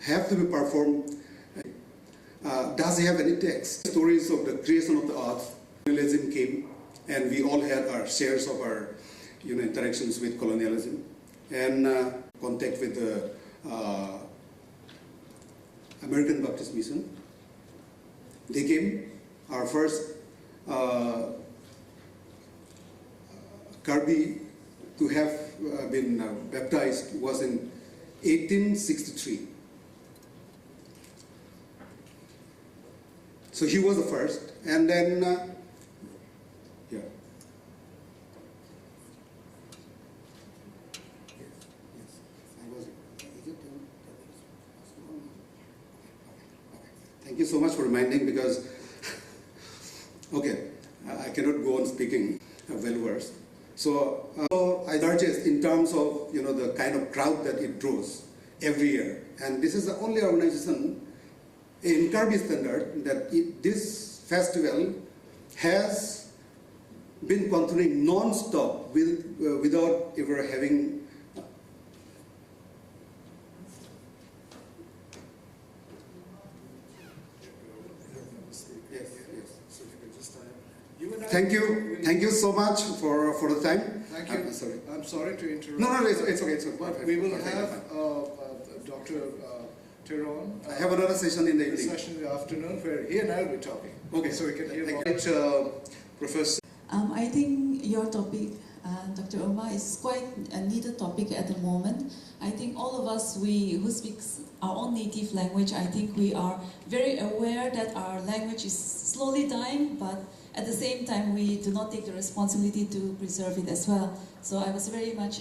have to be performed. Does he have any text? Stories of the creation of the earth, colonialism came, and we all had our shares of our interactions with colonialism and contact with the American Baptist Mission. They came. Our first Kirby to have been baptized was in 1863. So he was the first, and then yeah. Thank you so much for reminding, because okay, I cannot go on speaking well versed. So I suggest in terms of the kind of crowd that it draws every year, and this is the only organization in Kirby standard that this festival has been continuing non-stop without ever having Thank you so much for the time. Thank you. I'm sorry to interrupt. No, it's okay. We will have Dr. Tyrone. I have another session in the evening. Session in the afternoon where he and I will be talking. Okay. So we can hear more. Professor. I think your topic, Dr. Omar, is quite a needed topic at the moment. I think all of us, who speak our own native language, I think we are very aware that our language is slowly dying, but at the same time, we do not take the responsibility to preserve it as well. So I was very much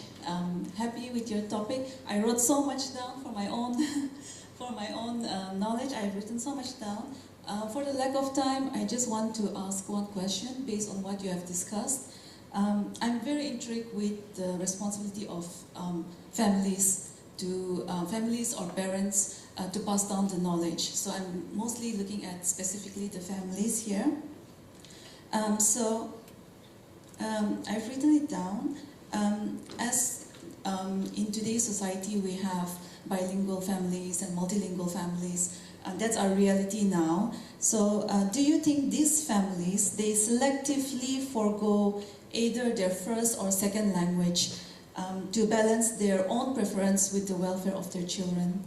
happy with your topic. I wrote so much down for my own, knowledge. I've written so much down. For the lack of time, I just want to ask one question based on what you have discussed. I'm very intrigued with the responsibility of families or parents to pass down the knowledge. So I'm mostly looking at specifically the families here. I've written it down. As in today's society, we have bilingual families and multilingual families. That's our reality now. So do you think these families, they selectively forego either their first or second language to balance their own preference with the welfare of their children?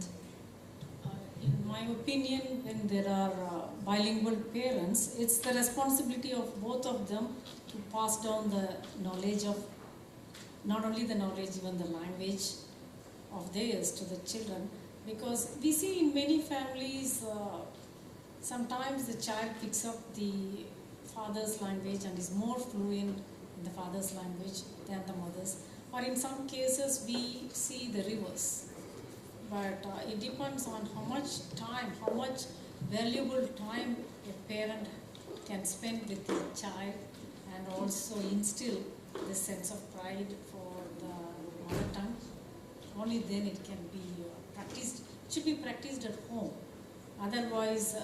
In my opinion, when there are bilingual parents, it's the responsibility of both of them to pass down the knowledge of, not only the knowledge, even the language of theirs to the children. Because we see in many families, sometimes the child picks up the father's language and is more fluent in the father's language than the mother's. Or in some cases, we see the reverse. But it depends on how much time, how much valuable time a parent can spend with the child, and also instill the sense of pride for the mother tongue. Only then it can be practiced. It should be practiced at home. Otherwise,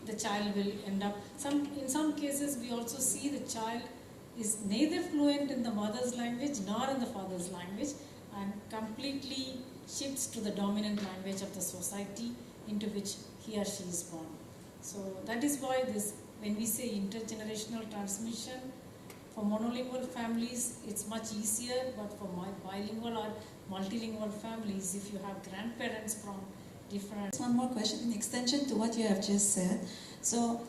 the child will end up. In some cases, we also see the child is neither fluent in the mother's language nor in the father's language, and completely shifts to the dominant language of the society into which he or she is born. So that is why when we say intergenerational transmission, for monolingual families it's much easier, but for bilingual or multilingual families, if you have grandparents from different... One more question in extension to what you have just said. So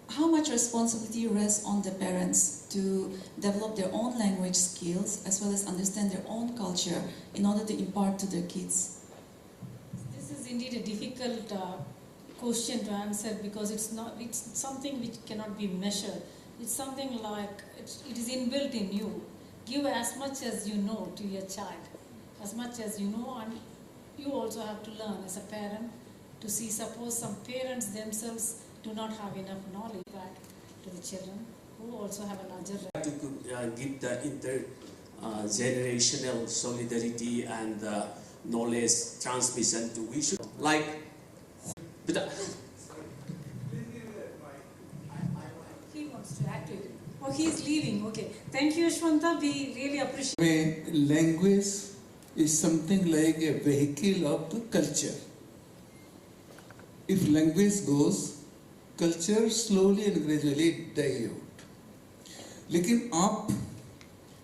how much responsibility rests on the parents to develop their own language skills as well as understand their own culture in order to impart to their kids? This is indeed a difficult question to answer, because it's something which cannot be measured. It's something like it is inbuilt in you. Give as much as you know to your child, as much as you know, and you also have to learn as a parent to see. Suppose some parents themselves do not have enough knowledge back to the children, who also have a larger right. To give the intergenerational solidarity and knowledge transmission to we should like. He wants to add to it. Oh, he is leaving. Okay. Thank you, Ashwanta. We really appreciate. Language is something like a vehicle of the culture. If language goes, culture slowly and gradually die out. लेकिन आप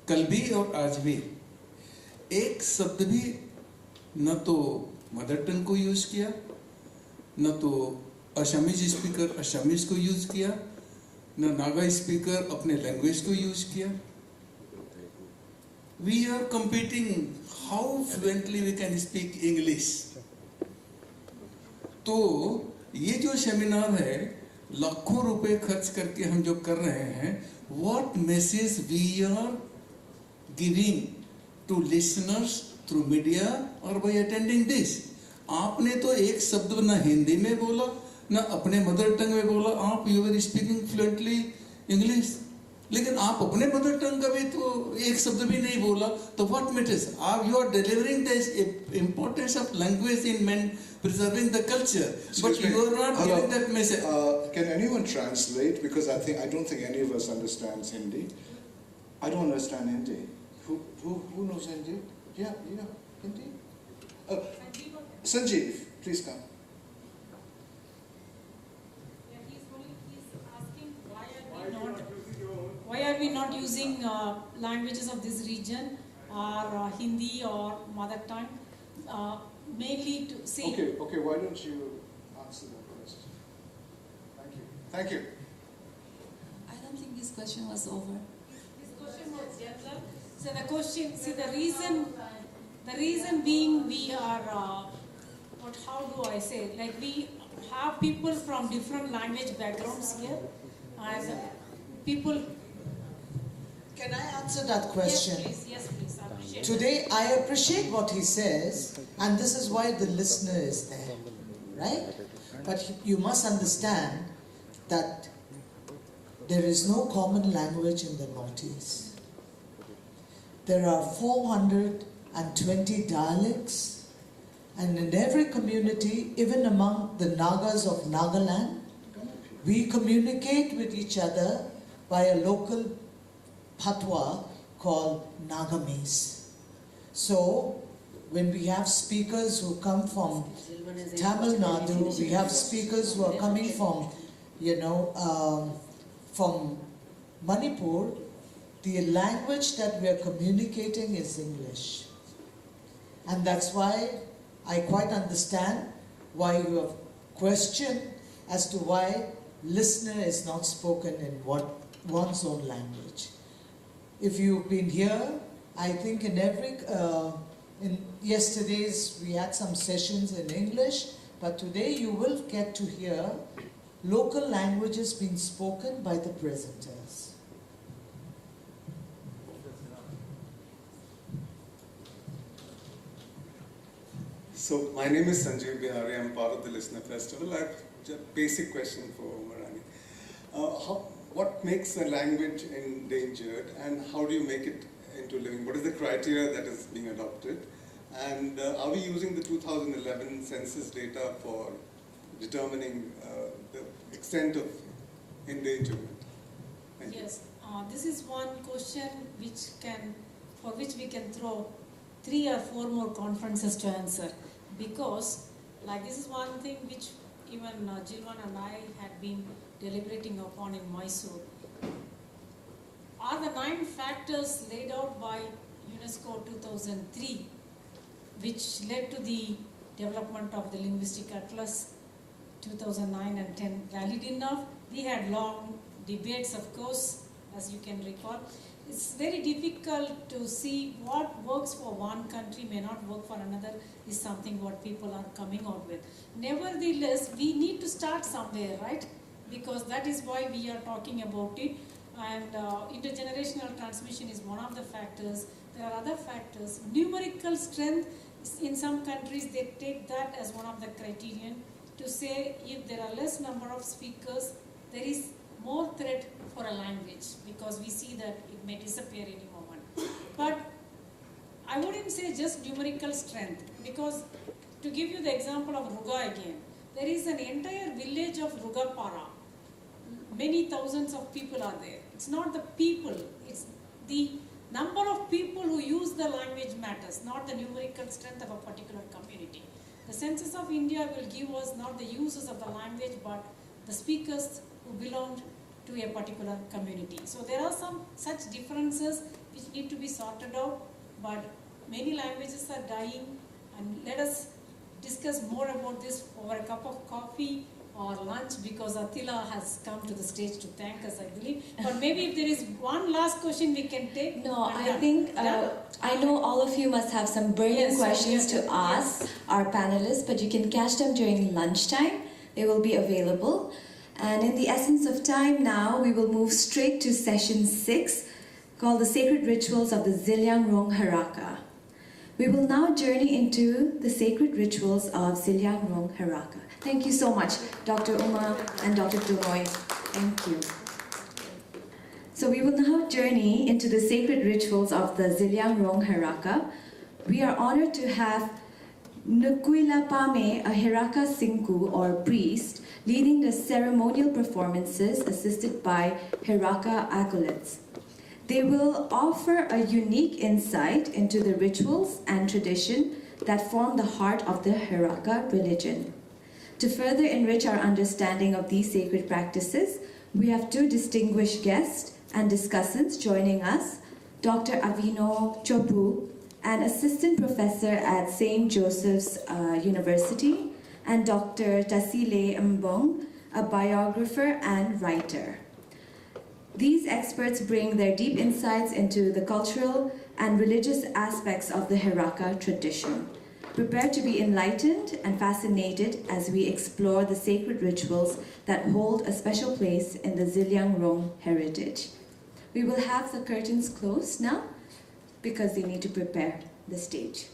कल भी और आज भी एक शब्द भी न तो मदर टंग को यूज किया, न तो असमीज स्पीकर असमीज को यूज किया, न नागा स्पीकर अपने लैंग्वेज को यूज किया. We are competing how fluently we can speak English. तो ये जो सेमिनार है लाखों रुपए खर्च करके हम जो कर रहे हैं, what message we are giving to listeners through media or by attending this? आपने तो एक शब्द ना हिंदी में बोला ना अपने मदर टंग में बोला, आप you are speaking fluently English, लेकिन आप अपने मदर टंग का भी तो एक शब्द भी नहीं बोला, तो व्हाट मैटर्स? आप you are delivering the importance of language in preserving the culture, but you are not giving that message. Can anyone translate? Because I don't think any of us understands Hindi. I don't understand Hindi. Who knows Hindi? Yeah, Hindi. Sanjeev, please come. He's asking why are we not using languages of this region or Hindi or mother tongue, mainly to see. Okay. Why don't you answer that question? Thank you. I don't think this question was over. This question was general. So the question, see the reason being we are, how do I say, like we have people from different language backgrounds here, and people. Can I answer that question? Yes, please, I appreciate it. Today, I appreciate what he says, and this is why the listener is there, right? But you must understand that there is no common language in the Northeast. There are 420 dialects, and in every community, even among the Nagas of Nagaland, we communicate with each other by a local patwa called Nagamis. So, when we have speakers who come from Tamil Nadu, we have speakers who are coming from, from Manipur, the language that we are communicating is English. And that's why I quite understand why you have questioned as to why listener is not spoken in one's own language. If you've been here, I think in yesterday's we had some sessions in English, but today you will get to hear local languages being spoken by the presenters. So my name is Sanjeev Bihari. I'm part of the Listener Festival. I have a basic question for Marani. What makes a language endangered, and how do you make it into living? What is the criteria that is being adopted? And are we using the 2011 census data for determining the extent of endangerment? Thank you. Yes, this is one question for which we can throw 3 or 4 more conferences to answer, because this is one thing which even Jilwan and I had been deliberating upon in Mysore. Are the 9 factors laid out by UNESCO 2003, which led to the development of the Linguistic Atlas 2009 and 10 valid enough? We had long debates, of course, as you can recall. It's very difficult to see what works for one country may not work for another is something what people are coming out with. Nevertheless, we need to start somewhere, right? Because that is why we are talking about it. And intergenerational transmission is one of the factors. There are other factors. Numerical strength, in some countries they take that as one of the criterion to say if there are less number of speakers, there is more threat for a language, because we see that it may disappear any moment. But I wouldn't say just numerical strength, because to give you the example of Ruga again, there is an entire village of Rugapara. Many thousands of people are there. It's not the people, it's the number of people who use the language matters, not the numerical strength of a particular community. The Census of India will give us not the users of the language, but the speakers who belong to a particular community. So there are some such differences which need to be sorted out, but many languages are dying, and let us discuss more about this over a cup of coffee or lunch, because Attila has come to the stage to thank us, I believe. But maybe if there is one last question we can take. No, and I done. think Done? I know all of you must have some burning Yes, questions yes, to ask our panelists, but you can catch them during lunchtime. They will be available. And in the essence of time now, we will move straight to session 6, called The Sacred Rituals of the Ziliang-Rong Haraka. We will now journey into the sacred rituals of Ziliang-Rong Haraka. Thank you so much, Dr. Uma and Dr. Dunoy. Thank you. So we will now journey into the sacred rituals of the Ziliang-Rong Haraka. We are honored to have Nukuila Pame, a Haraka Sinku or priest, leading the ceremonial performances assisted by Haraka acolytes. They will offer a unique insight into the rituals and tradition that form the heart of the Haraka religion. To further enrich our understanding of these sacred practices, we have two distinguished guests and discussants joining us, Dr. Avino Chopu, an assistant professor at St. Joseph's University, and Dr. Tasile Mbong, a biographer and writer. These experts bring their deep insights into the cultural and religious aspects of the Haraka tradition. Prepare to be enlightened and fascinated as we explore the sacred rituals that hold a special place in the Ziliang-Rong heritage. We will have the curtains closed now because they need to prepare the stage.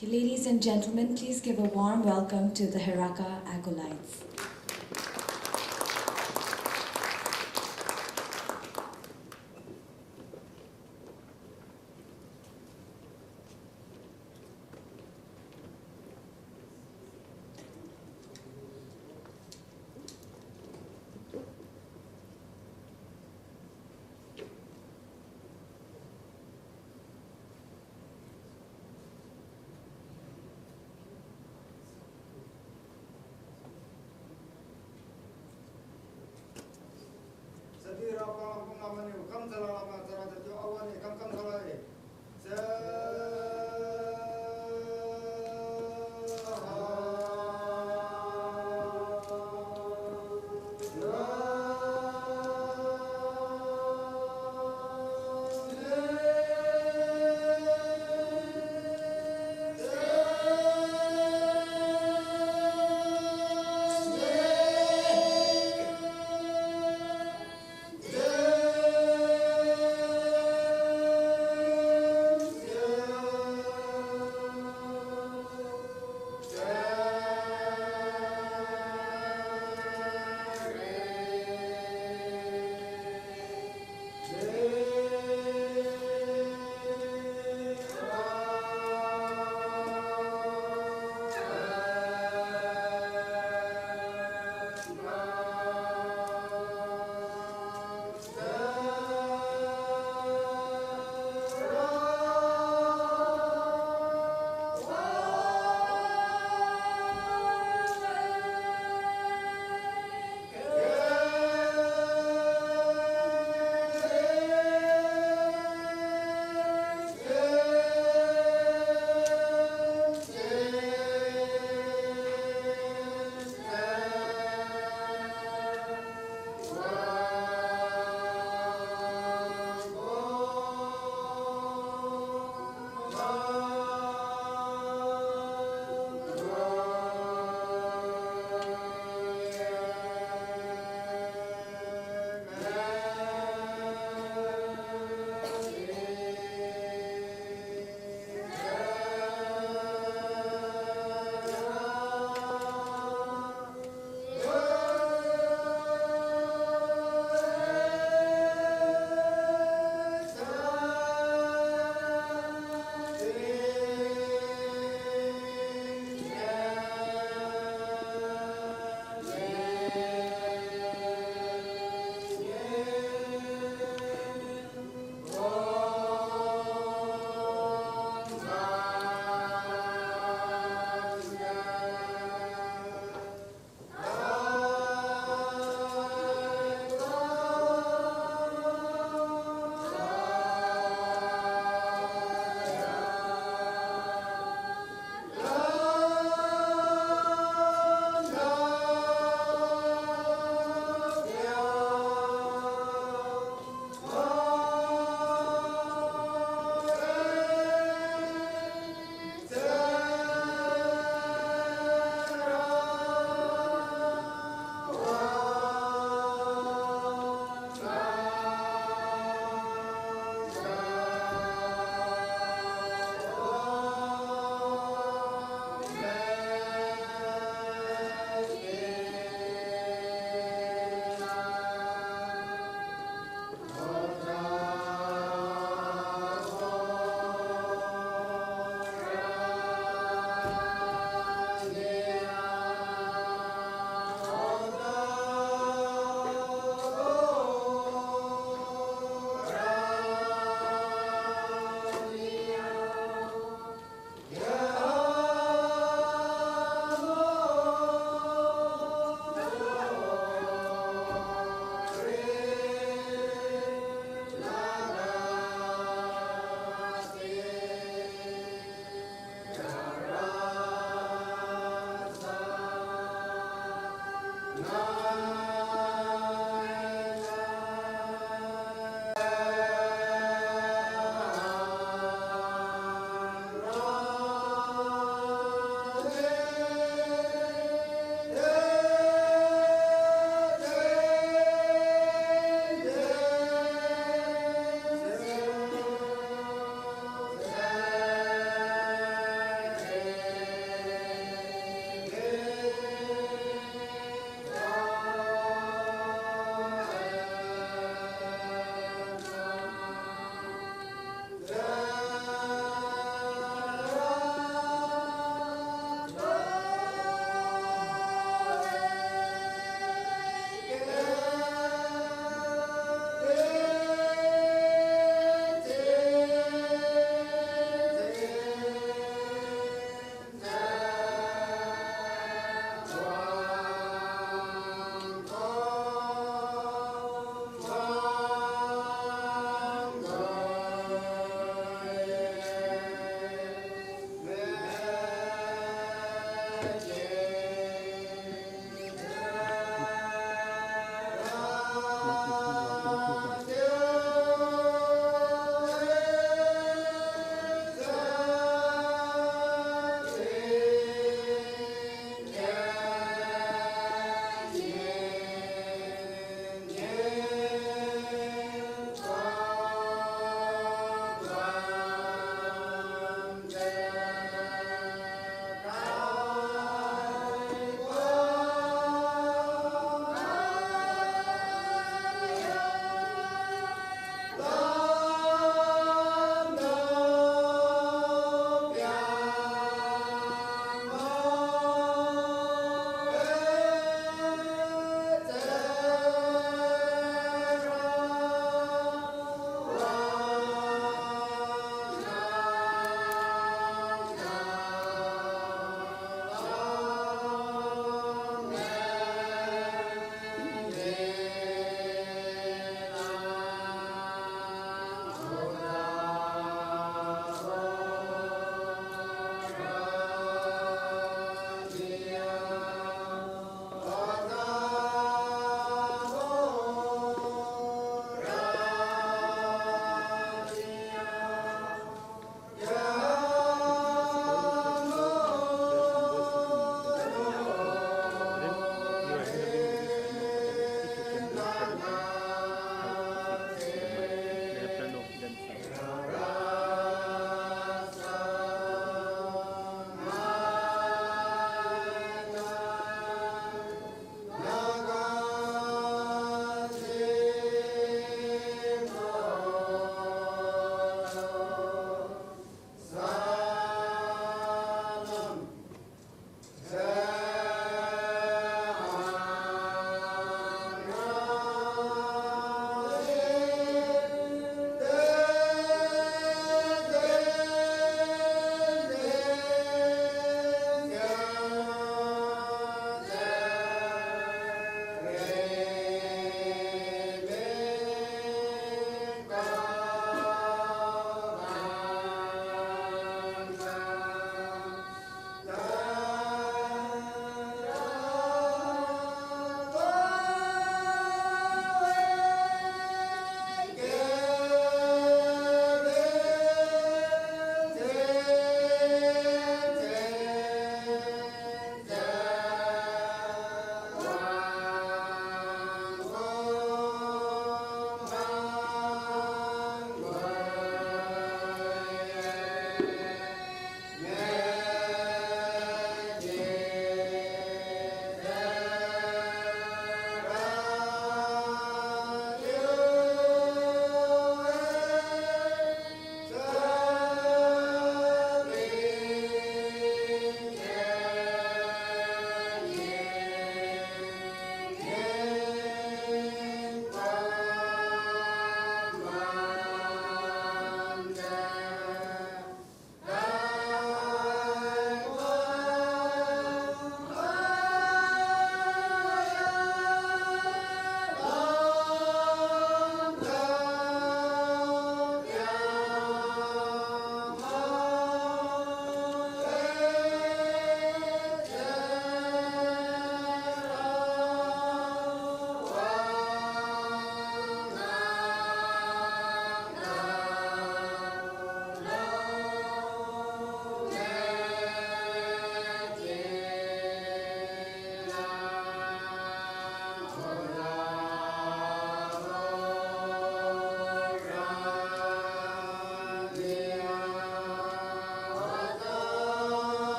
Okay, ladies and gentlemen, please give a warm welcome to the Haraka acolytes. Yeah.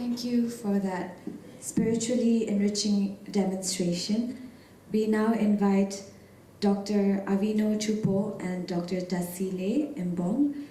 Thank you for that spiritually enriching demonstration. We now invite Dr. Avino Chupo and Dr. Tasile Mbong.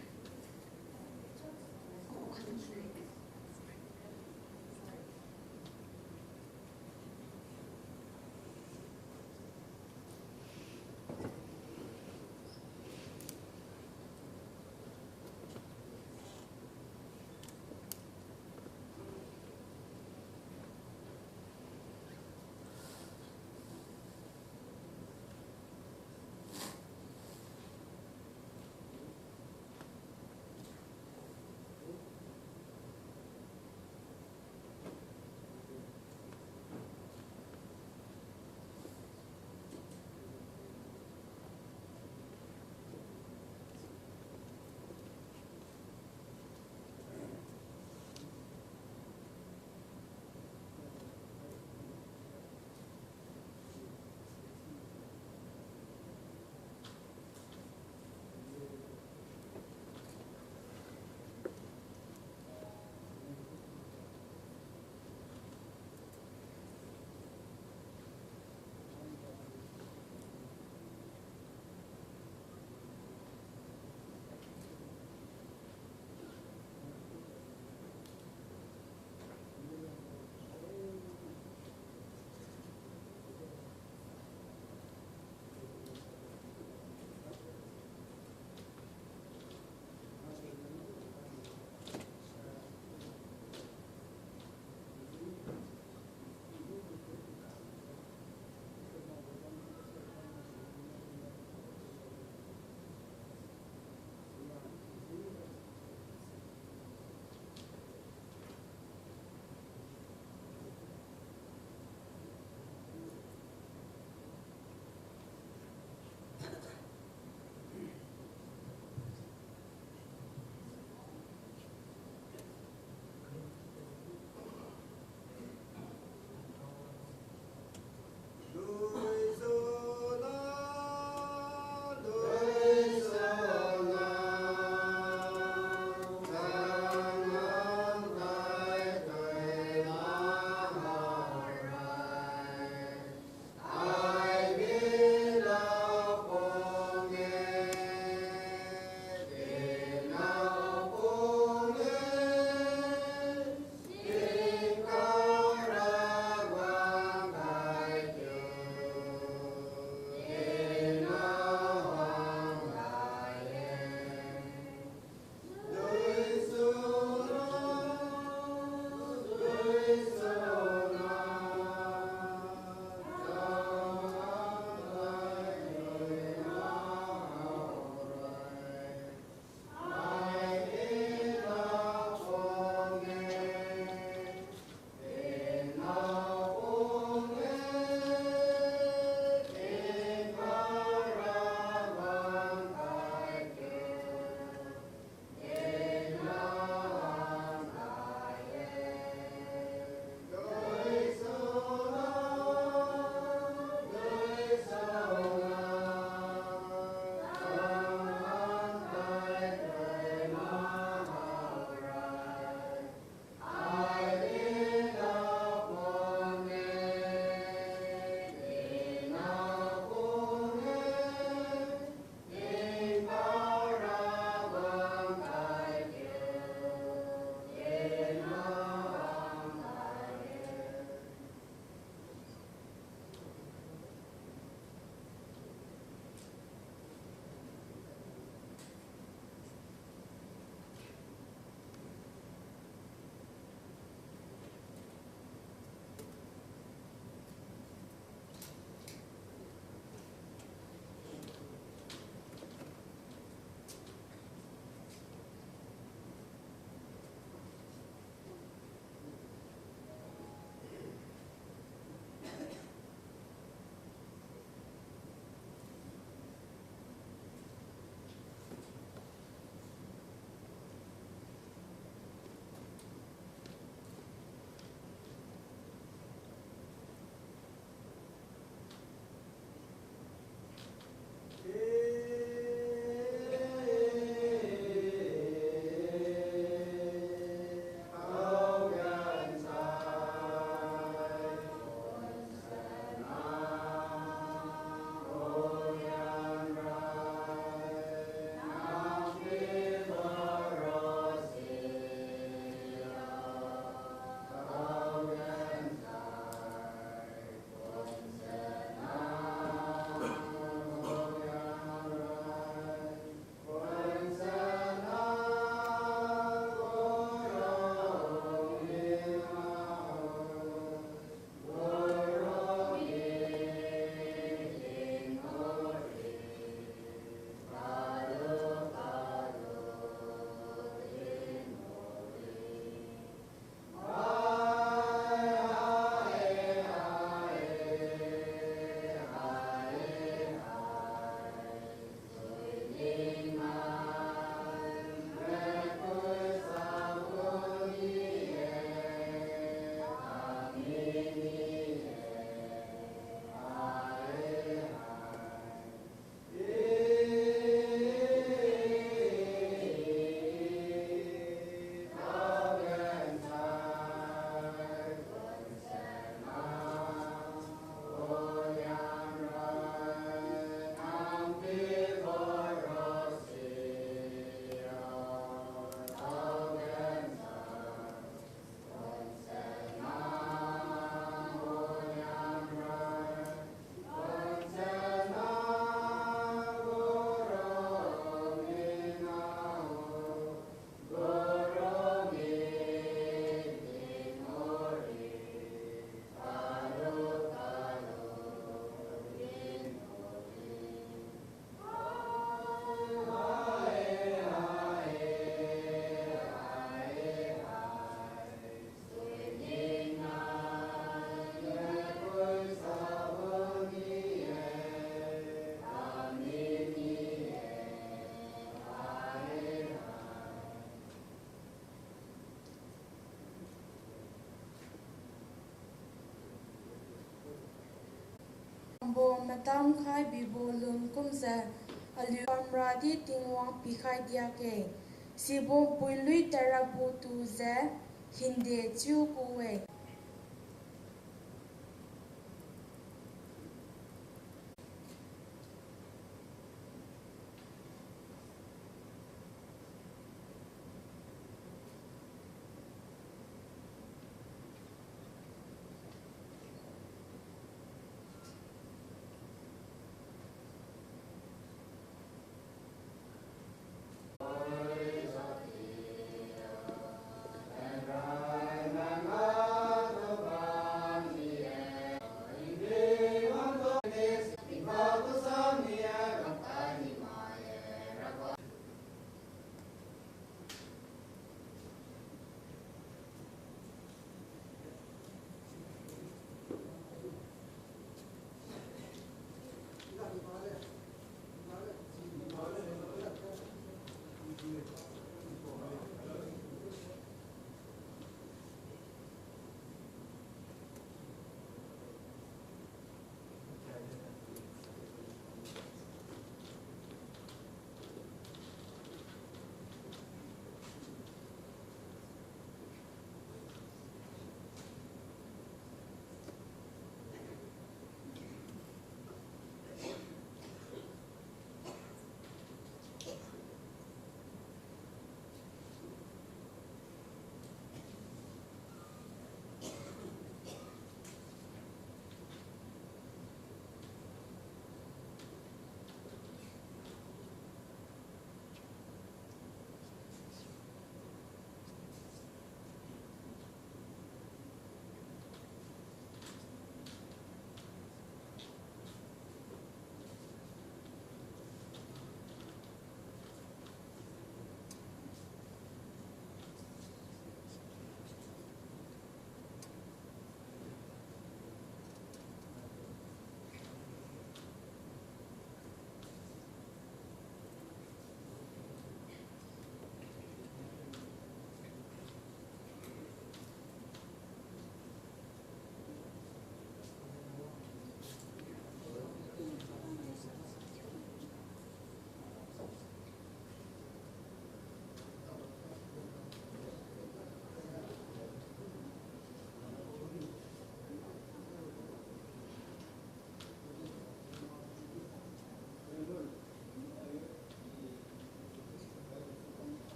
matam khai bibolun kumza alu amradi tingwang pikhai dia ke sibo puilui tarabu tu ze hinde chu kuwe.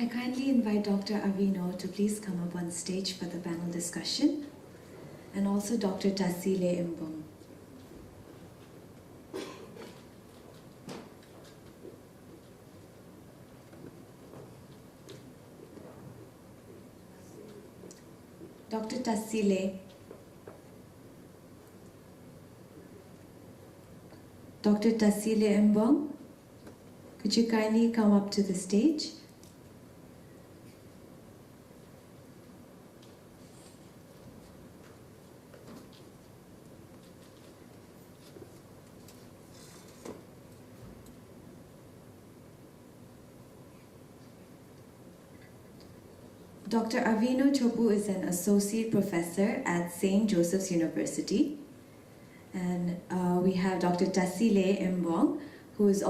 I kindly invite Dr. Avino to please come up on stage for the panel discussion, and also Dr. Tasile Imbong. Dr. Tasile. Dr. Tasile Imbong, could you kindly come up to the stage? Dr. Avino Chopu is an associate professor at St. Joseph's University. And we have Dr. Tasile Imbong, who is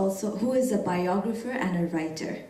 a biographer and a writer.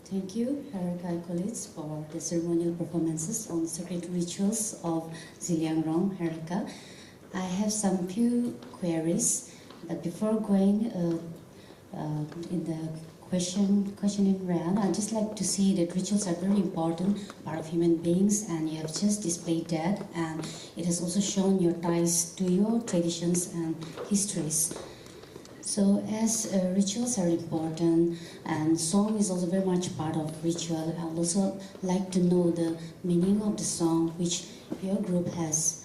Thank you, Heraka colleagues, for the ceremonial performances on sacred rituals of Ziliangrong Heraka. I have some few queries, but before going in the questioning round, I'd just like to say that rituals are very important part of human beings, and you have just displayed that, and it has also shown your ties to your traditions and histories. So as rituals are important, and song is also very much part of ritual, I would also like to know the meaning of the song which your group has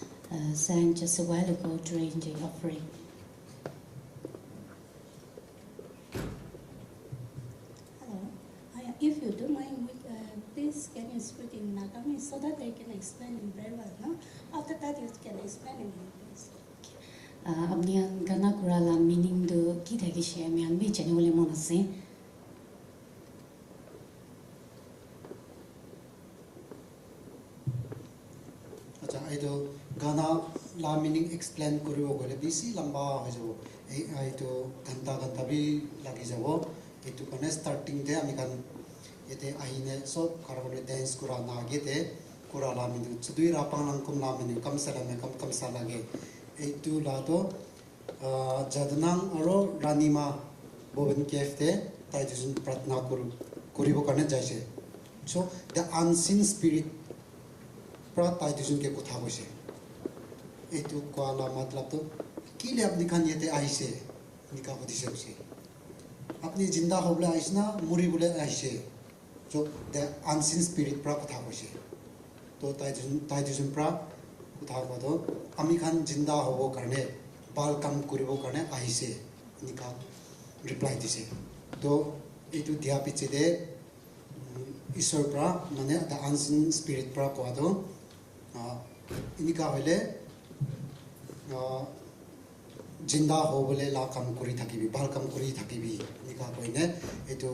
sang just a while ago during the offering. Hello. If you don't mind, please can you speak in Nagami so that I can explain it very well, no? After that you can explain in English. Abnian gana kurala meaning do kita kishe mian bi chani wole monase. এইটো গানা লা meaning explain কৰিব গ'লে বেছি লম্বা হৈ যাব এইটো ঘণ্টা বি লাগি যাব এইটো কাৰণে ষ্টাৰ্টিংতে আমি কান ইয়াতে আহিনে চব কাৰণে ডেন্স কৰা নাগেতে কৰা লা মিনিং চুদুই ৰাপাং লাংকুম লা মিনিং কামচা লাগে এইটো লাটো জাদনাং আৰু ৰাণীমা ববন কেফতে তাই দুজন প্ৰাৰ্থনা কৰিব কাৰণে যাইছে so the unseen spirit pra tai dusun ke kotha hoise etu koala matlab to kile apni khan yete aise nika hodise hoise apni jinda hobla aisna muri bole aise so the unseen spirit pra kotha hoise to tai dusun pra kotha kodo ami khan jinda hobo karne bal kam koribo karne aise nika reply dise to etu dia piche de Isor pra mane the unseen spirit pra ko ado inika hole jinda ho bole la kam kori thakibi bal kam kori thakibi inika koine etu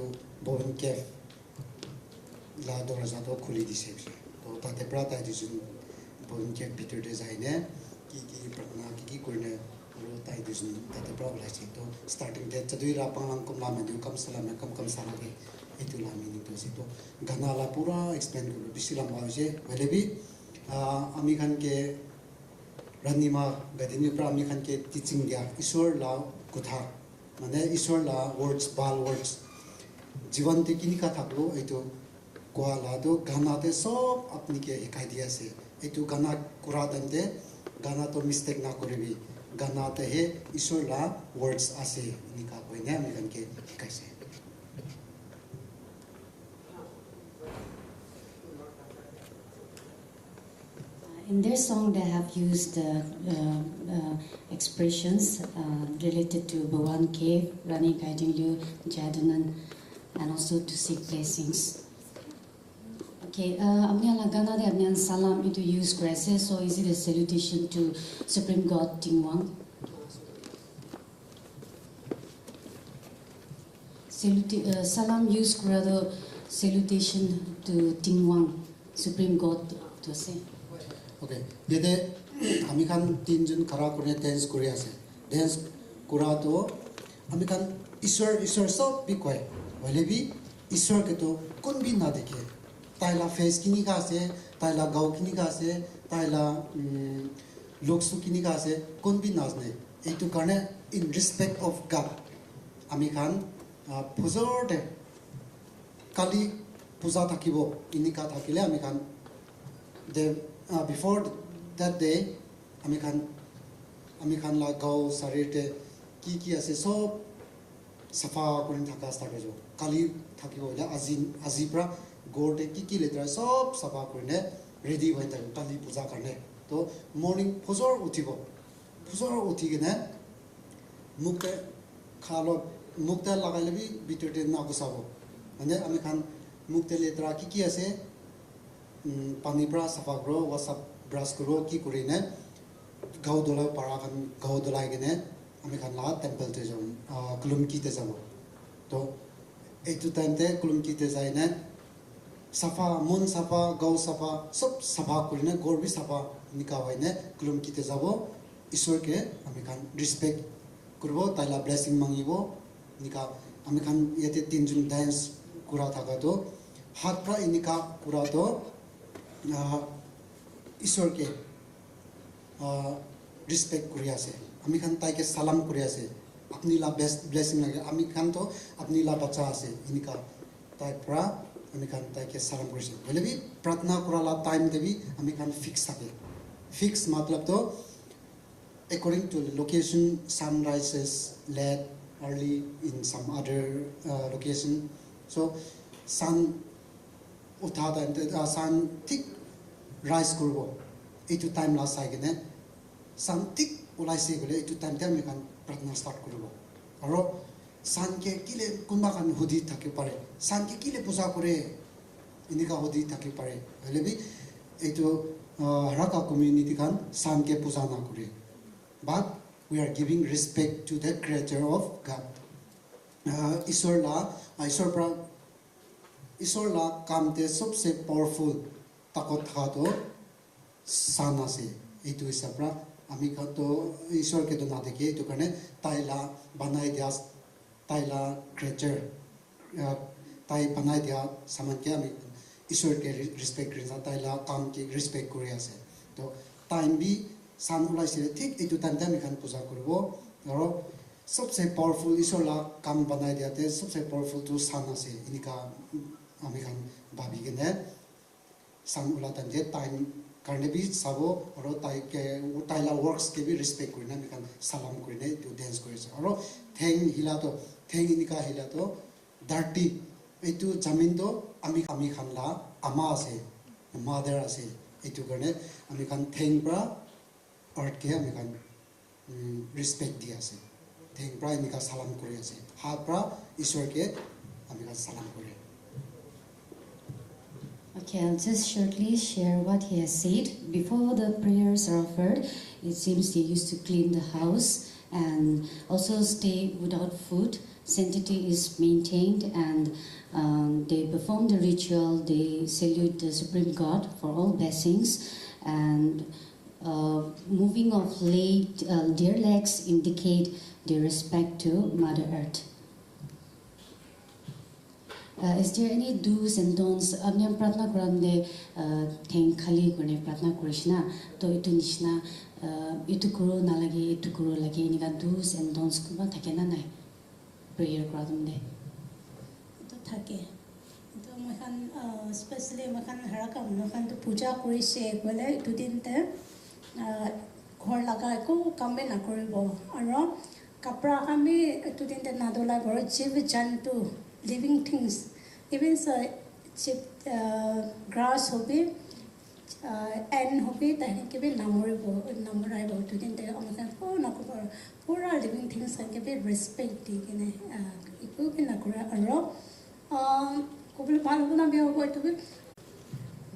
bone cave la doraja to khuli dise to tate pra ta disun bone cave bitor de jaine ki prana ki korine ro tai disun tate pra bla chi to starting de chadui ra panglang kum la menu kam salam kam salage itu la meaning to sito gana la pura explain kuru bisilam baje welebi ami khan ke ranima gadini pra ami khan ke teaching dia isor la kotha mane isor la words bal words jivan te kini ka thaklo eto kwa la do gana te sob apni ke ekai dia se eto gana kura dante gana to mistake na koribi gana te he isor la words ase nika koine ami khan ke ekai se In their song, they have used expressions related to Bhawan Cave, Rani guiding you, Jadanan, and also to seek blessings. Okay, amnya lagana de amnya salam into use graces, so is it a salutation to Supreme God Tingwang? Salam use rather salutation to Tingwang, Supreme God to say. Okay, yede ami khan tinjun khara kore dance kore ase dance kura to ami khan iswar sob bi koi wale bi iswar ke to kon bi na dekhe taila face kini ka ase taila gau kini ka ase taila looks kini ka ase kon bi nazne etu karne in respect of God ami khan puzor de kali puja thakibo inika thakile ami khan de before that day ami khan la gau sarite ki ase sob safa korin thaka start hojo kali thakibo la azibra gorde ki letra sob safa korine ready hoy ta kali puja karne to morning phozor uthigene mukte khalo mukta lagaile bi bitote na gusabo ane ami khan mukte letra ki ase pani bra safa gro whatsapp brush kuro ki kurine gau dola para kan gau dola gene ami khan la temple te jam kulumki te jam to etu time te kulumki te jaine safa mon safa gau safa sob safa kurine gor bi safa nika hoine kulumki te jabo iswar ke ami khan respect kurbo taila blessing mangibo nika ami khan yete tinjun dance kura thaka to hat pra inika kura to ईश्वर के respect करिया से आमी खान ताई के सलाम करिया से अपनी ला बेस्ट ब्लेसिंग लगे आमी खान तो अपनी ला बच्चा से इनका ताई प्रा आमी खान ताई के सलाम करिया बोले भी प्रार्थना करा ला टाइम दे भी आमी खान फिक्स থাকে फिक्स मतलब तो according to the location sun rises late early in some other location so sun uthada and sun tik rise kurbo etu time la saigene sun tik ulai se gole etu time te ami kan pratna start kurbo aro sun ke kile kunba kan hudi thake pare sun ke kile puja kore inika hudi thake pare hole bi etu haraka community kan sun ke puja na kore but we are giving respect to the creator of God ईश्वर ला काम ते सबसे powerful ताकत था तो san ase etu hisapra ami khan to ishwar ke to na dekhe etu karne taila banai dia taila creature tai banai dia saman ke ami ishwar ke respect kri sa taila kam ke respect kori ase to time bi san ulai se thik etu time ami khan puja koribo aro सबसे powerful ईश्वर ला काम बनाई दिया थे सबसे powerful तो साना से इनका American भाभी के ने सान उला तंजे टाइम करने भी सबो और ताई के वो ताइला वर्क्स के भी रिस्पेक्ट करना अमेरिकन सलाम करने तो डांस करे और थेंग हिला इनका हिला तो धरती एतु जमीन तो अमेरिकन ला अमा से मदर से एतु करने अमेरिकन थेंग प्रा अर्थ के अमेरिकन रिस्पेक्ट दिया से थेंग प्रा इनका सलाम करे से हाथ प्रा ईश्वर के अमेरिकन सलाम करे. Okay, I'll just shortly share what he has said. Before the prayers are offered, it seems they used to clean the house and also stay without food. Sanctity is maintained and they perform the ritual, they salute the Supreme God for all blessings and moving of their legs indicate their respect to Mother Earth. Is there any do's and don'ts? Amnyam pratna kurande theng khali kone pratna kurishna to itu nishna itu kuro nalagi itu kuro lagi nika do's and don'ts kuma thake na nai prayer kuradumde to thake to mohan especially mohan haraka mohan to puja korise gole itu din te ghor laga ko kambe na koribo aro kapra kami itu din te nadola gor jiv jantu living things, even so, grass hobi, and hobi, that can be number about to the American pura living things and can be respected in a cook in a row.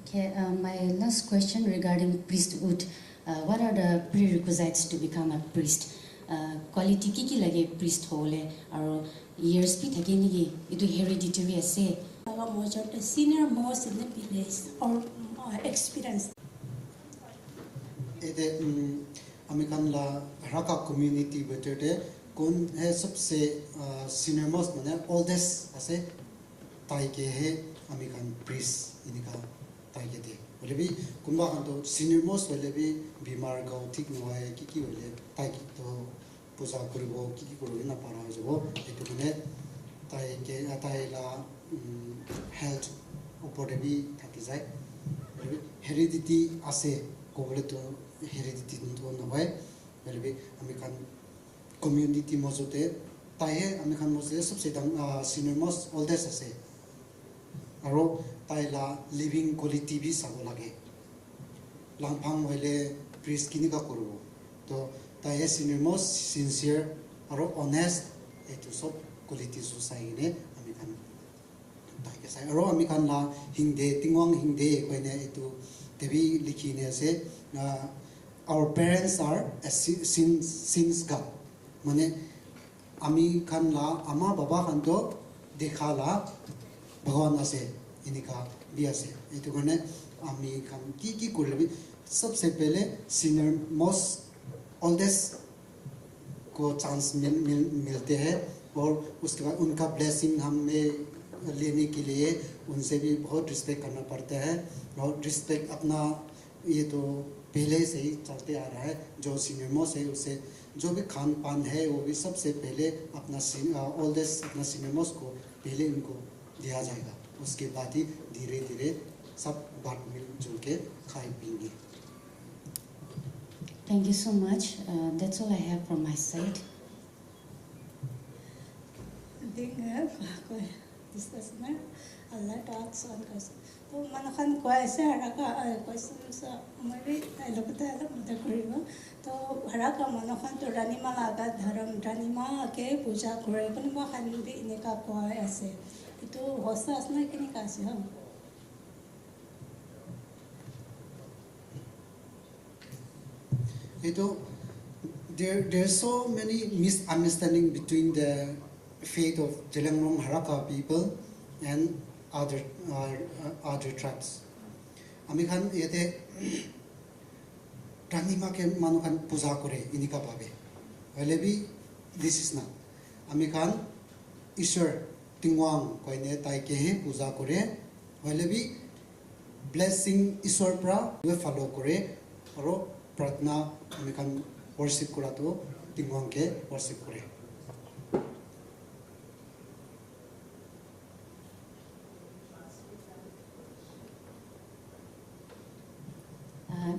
Okay, my last question regarding priesthood. What are the prerequisites to become a priest? Quality kiki lage priest hole or years pi thake ni itu hereditary ase the senior most in the village or experience ede American la Raka community betete kon hai sabse senior most mane oldest ase tai ke hai American priest inika tai ke de bole bi kumba kan to senior most bole bi bimar ga thik no hai ki bole tai ki to puja koribo ki koribo na para hobo etu kone tai ke atai la health upore bi thaki jai heredity ase ko bole to heredity to no hoy bole bi American community mojote tai he American mojote sabse dam senior most oldest ase aro tai la living quality bi sabo lage langphang hoile priest kini ka koribo to tai he senior most sincere aro honest etu sob quality society ne American tai ke sai aro American la hingde tingwang hingde koine etu devi likhi ne ase our parents are since God mane American la ama baba khan to dekhala भगवान आसे इनका भी आसे ये तो करने आमी काम की कोल्बी सबसे पहले सीनियर मोस्ट ओल्डेस्ट को चांस मिलते हैं और उसके बाद उनका ब्लेसिंग हमें लेने के लिए उनसे भी बहुत रिस्पेक्ट करना पड़ता है और रिस्पेक्ट अपना ये तो पहले से ही चलते आ रहा है जो सीनियर मोस्ट है उसे जो भी खान पान है वो भी सबसे पहले अपना ओल्डेस्ट अपना सीनियर मोस्ट को पहले उनको दिया जाएगा उसके बाद ही धीरे धीरे सब बात मिलजुल के खाए पिएंगे. Thank you so much. That's all I have from my side. Discussion. Allah talks on question. तो मनखन क्वेश्चन हराका क्वेश्चन सा मेरे लोकता है मतलब करीबा तो हराका मनखन तो रानीमा लागा धर्म रानीमा के पूजा करे पण वो खान भी इनका कोई ऐसे तो होसा असना के नहीं कासे हम ये तो there are so many misunderstanding between the faith of Jelangrong Haraka people and other tribes. Amikhan yete Rani ma ke manukan puja kore inika bhabe. Hoile bi this is not. Ami khan Ishwar tingwang koine tai ke he puja kore. Hoile bi blessing Ishwar pra we follow kore aro pratna ami khan worship kora to tingwang ke worship kore.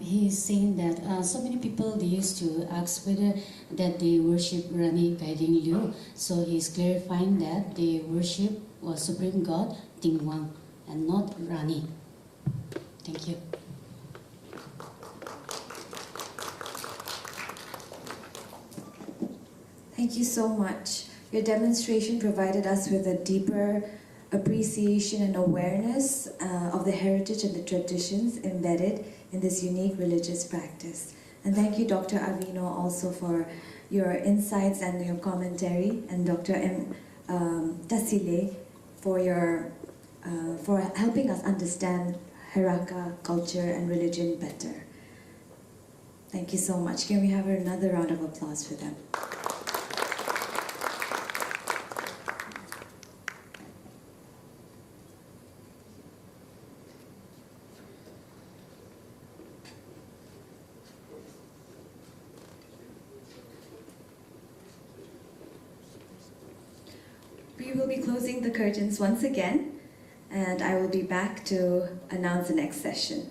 He is saying that so many people they used to ask whether that they worship Rani Guiding Liu. So he is clarifying that they worship Supreme God Tingwang and not Rani. Thank you. Thank you so much. Your demonstration provided us with a deeper appreciation and awareness of the heritage and the traditions embedded in this unique religious practice. And thank you, Dr. Avino, also for your insights and your commentary, and Dr. M. Tasile for helping us understand Heraka culture and religion better. Thank you so much. Can we have another round of applause for them? We will be closing the curtains once again, and I will be back to announce the next session.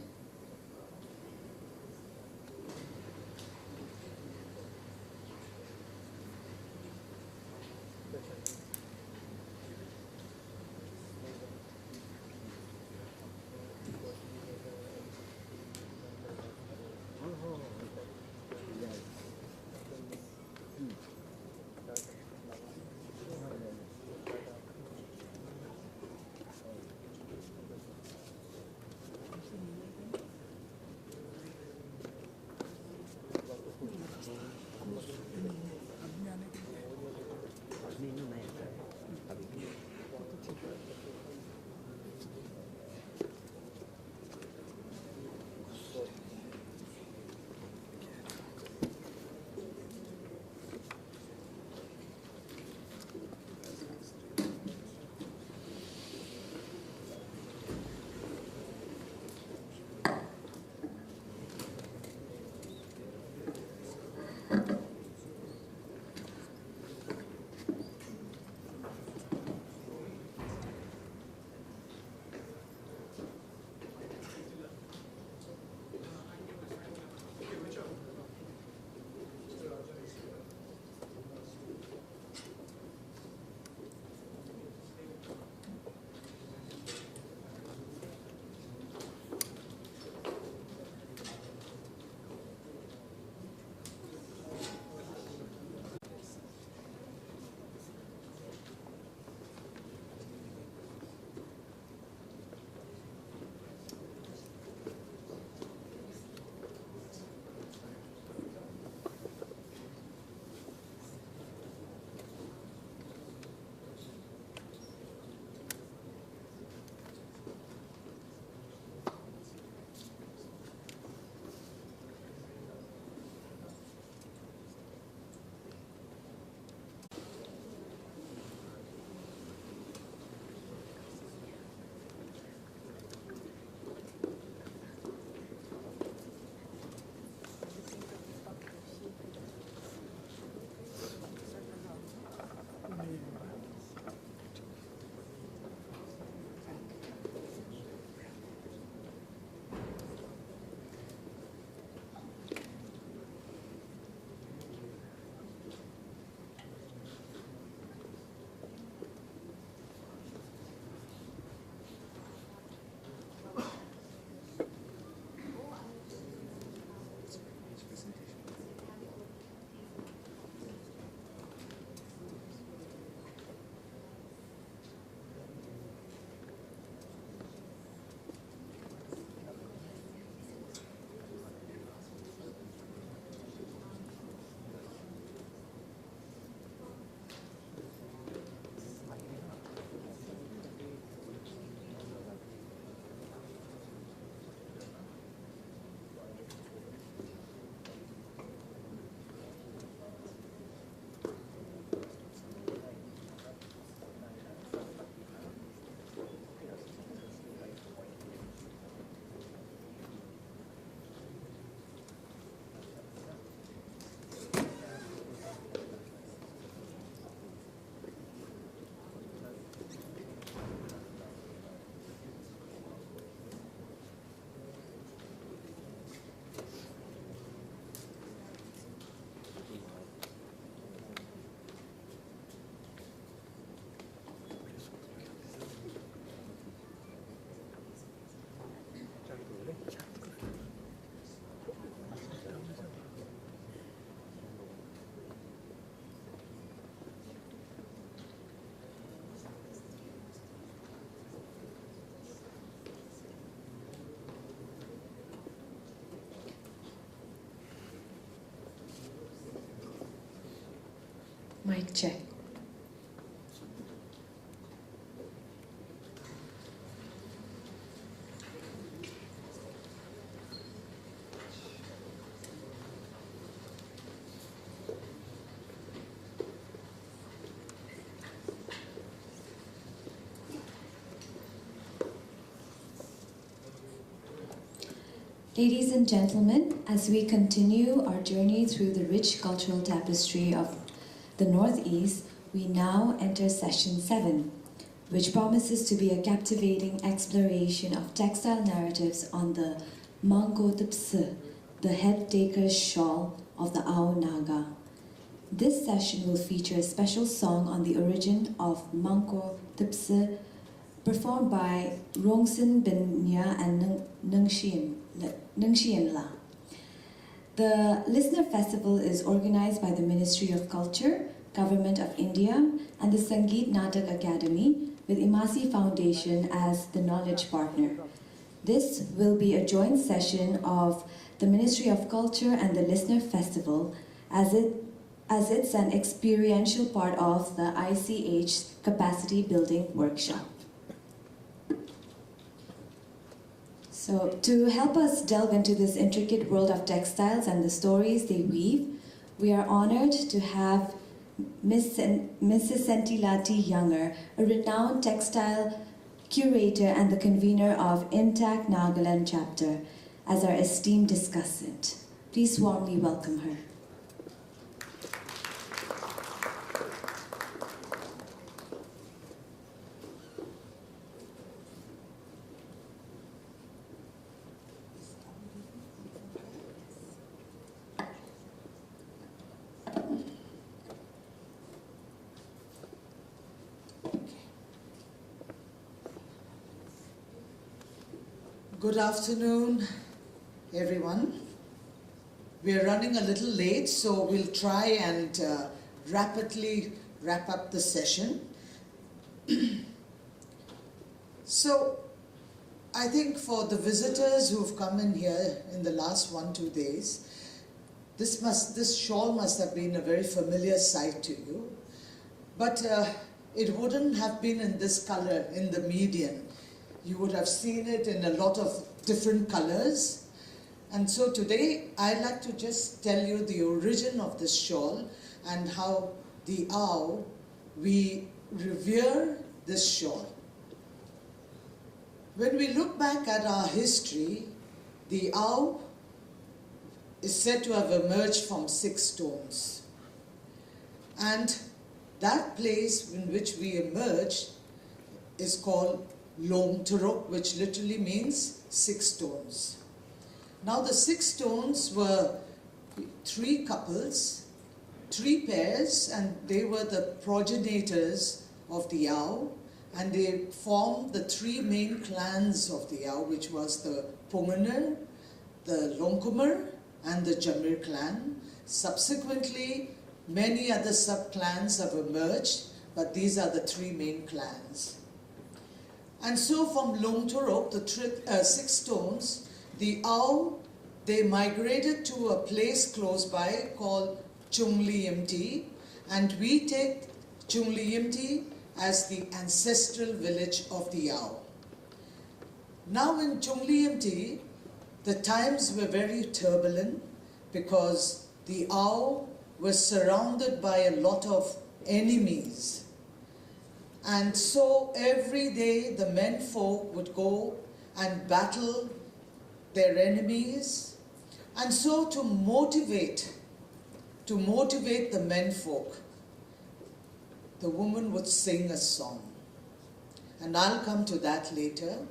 Mic check. Ladies and gentlemen, as we continue our journey through the rich cultural tapestry of the Northeast, we now enter session 7, which promises to be a captivating exploration of textile narratives on the Mangko Tupse, the head taker's shawl of the Ao Naga. This session will feature a special song on the origin of Mangko Tupse, performed by Rongsin Benya and Nungxian La. The Listener Festival is organized by the Ministry of Culture, Government of India, and the Sangeet Natak Academy, with Imasi Foundation as the knowledge partner. This will be a joint session of the Ministry of Culture and the Listener Festival, as it's an experiential part of the ICH Capacity Building Workshop. So, to help us delve into this intricate world of textiles and the stories they weave, we are honored to have Mrs. Sentilati Younger, a renowned textile curator and the convener of Intact Nagaland chapter, as our esteemed discussant. Please warmly welcome her. Good afternoon, everyone. We are running a little late, so we'll try and rapidly wrap up the session. So, I think for the visitors who've come in here in the last 1-2 days, this shawl must have been a very familiar sight to you, but it wouldn't have been in this color in the median. You would have seen it in a lot of different colors. And so today, I'd like to just tell you the origin of this shawl and how the Ao, we revere this shawl. When we look back at our history, the Ao is said to have emerged from 6 stones. And that place in which we emerged is called Lom Turok, which literally means 6 stones. Now the 6 stones were 3 couples, 3 pairs, and they were the progenitors of the Ao, and they formed the 3 main clans of the Ao, which was the Punganer, the Longkumar, and the Jamir clan. Subsequently, many other sub-clans have emerged, but these are the 3 main clans. And so from Lom Turok, the 6 stones, the Ao, they migrated to a place close by called Chung Liemti, and we take Chung Liemti as the ancestral village of the Ao. Now in Chung Liemti, the times were very turbulent because the Ao was surrounded by a lot of enemies. And so every day the men folk would go and battle their enemies. And so to motivate the men folk, the woman would sing a song. And I'll come to that later.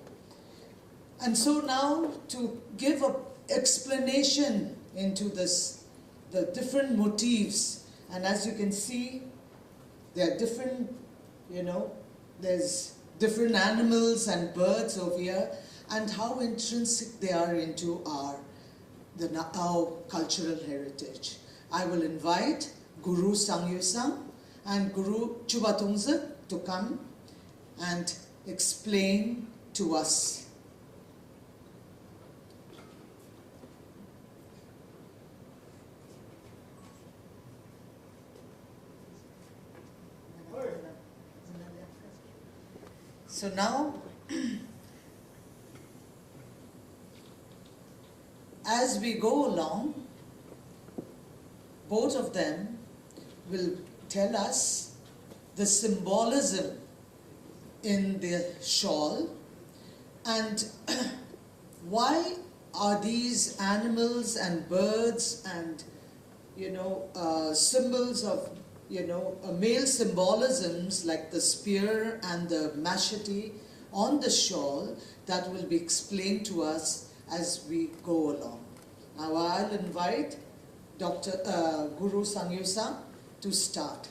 And so now to give an explanation into this, the different motifs, and as you can see, there are different, there's different animals and birds over here, and how intrinsic they are into our cultural heritage. I will invite Guru Sang Yusang and Guru Chubatungza to come and explain to us. So now, as we go along, both of them will tell us the symbolism in the shawl and why are these animals and birds and symbols of male symbolisms like the spear and the machete on the shawl that will be explained to us as we go along. Now I'll invite Dr. Guru Sangyusa to start.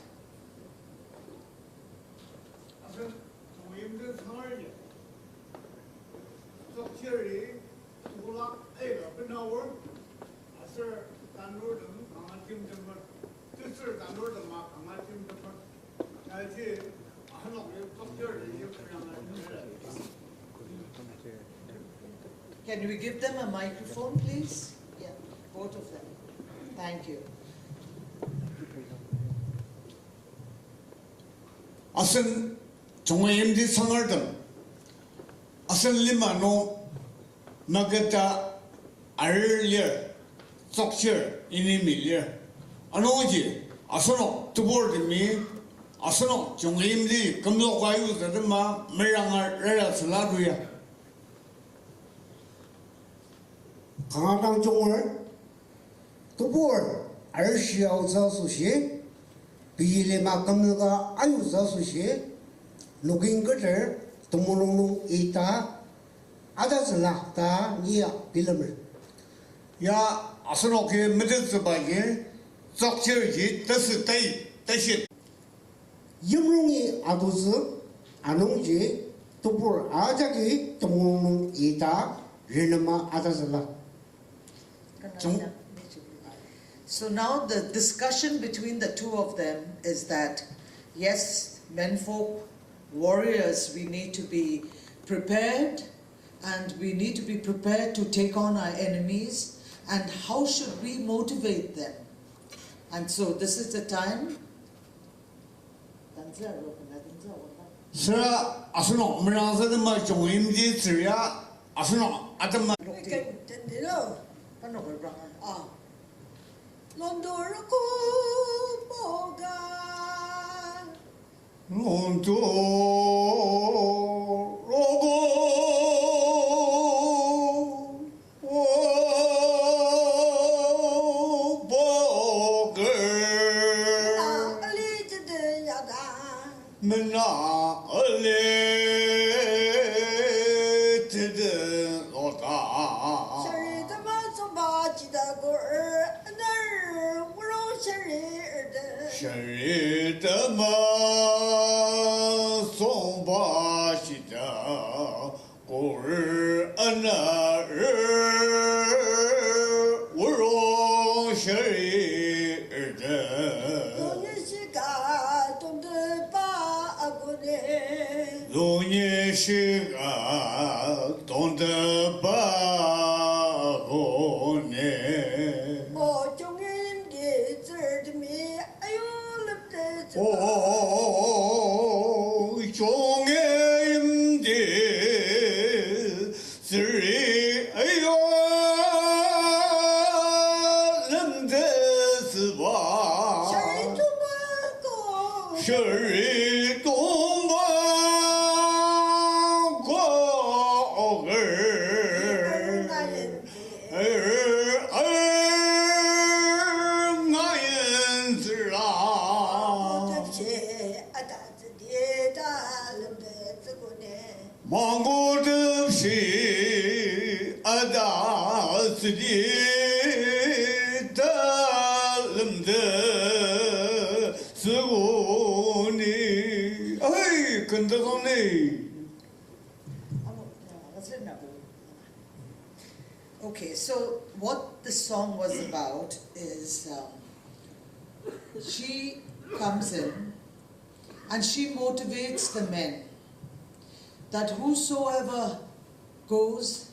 Can we give them a microphone, please? Yeah, both of them. Thank you. Asan chungayimdi sangardan asan limano magata arlier sokshir inimilier anoji asano tubor mi asano chungayimdi kamlo kayu dadama meranga rara saladuya 강화당 종을 두볼 알시아우자수시 비일레마 감느가 아유자수시 누긴 것을 동물농농 이따 아다슬라다 니야 빌름을 야 아스노케 메데스바게 적절히 뜻을 대신 염롱이 아두즈 아농지 두볼 아자기 동물농 이따 르르마 아다슬라 So now the discussion between the two of them is that, yes, menfolk, warriors, we need to be prepared and we need to be prepared to take on our enemies, and how should we motivate them? And so this is the time. Sira asno mrazadama chungimdi sira asno atama Okay, so what the song was about is she comes in and she motivates the men that whosoever goes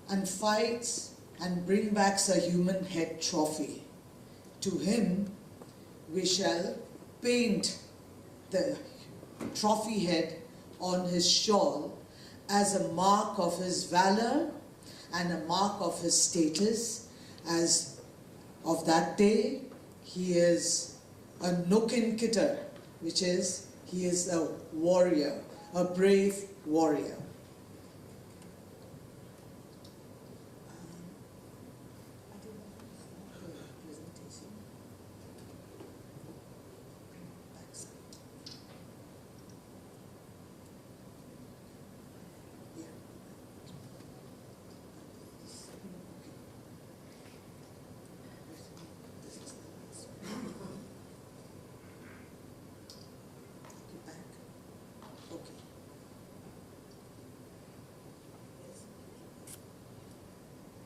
and fights and brings back a human head trophy, to him we shall paint the trophy head on his shawl as a mark of his valor and a mark of his status, as of that day he is a Nukinkitter, which is he is a warrior, a brave warrior.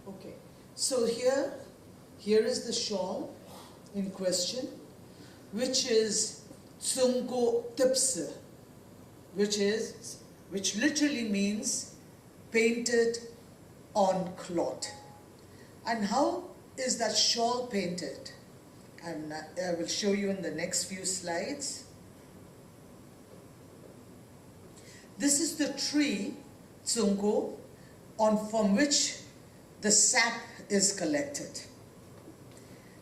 Okay, so here is the shawl in question, which is Tsungo Tipse, which literally means painted on cloth. And how is that shawl painted? And I will show you in the next few slides. This is the tree, Tsungo, from which the sap is collected.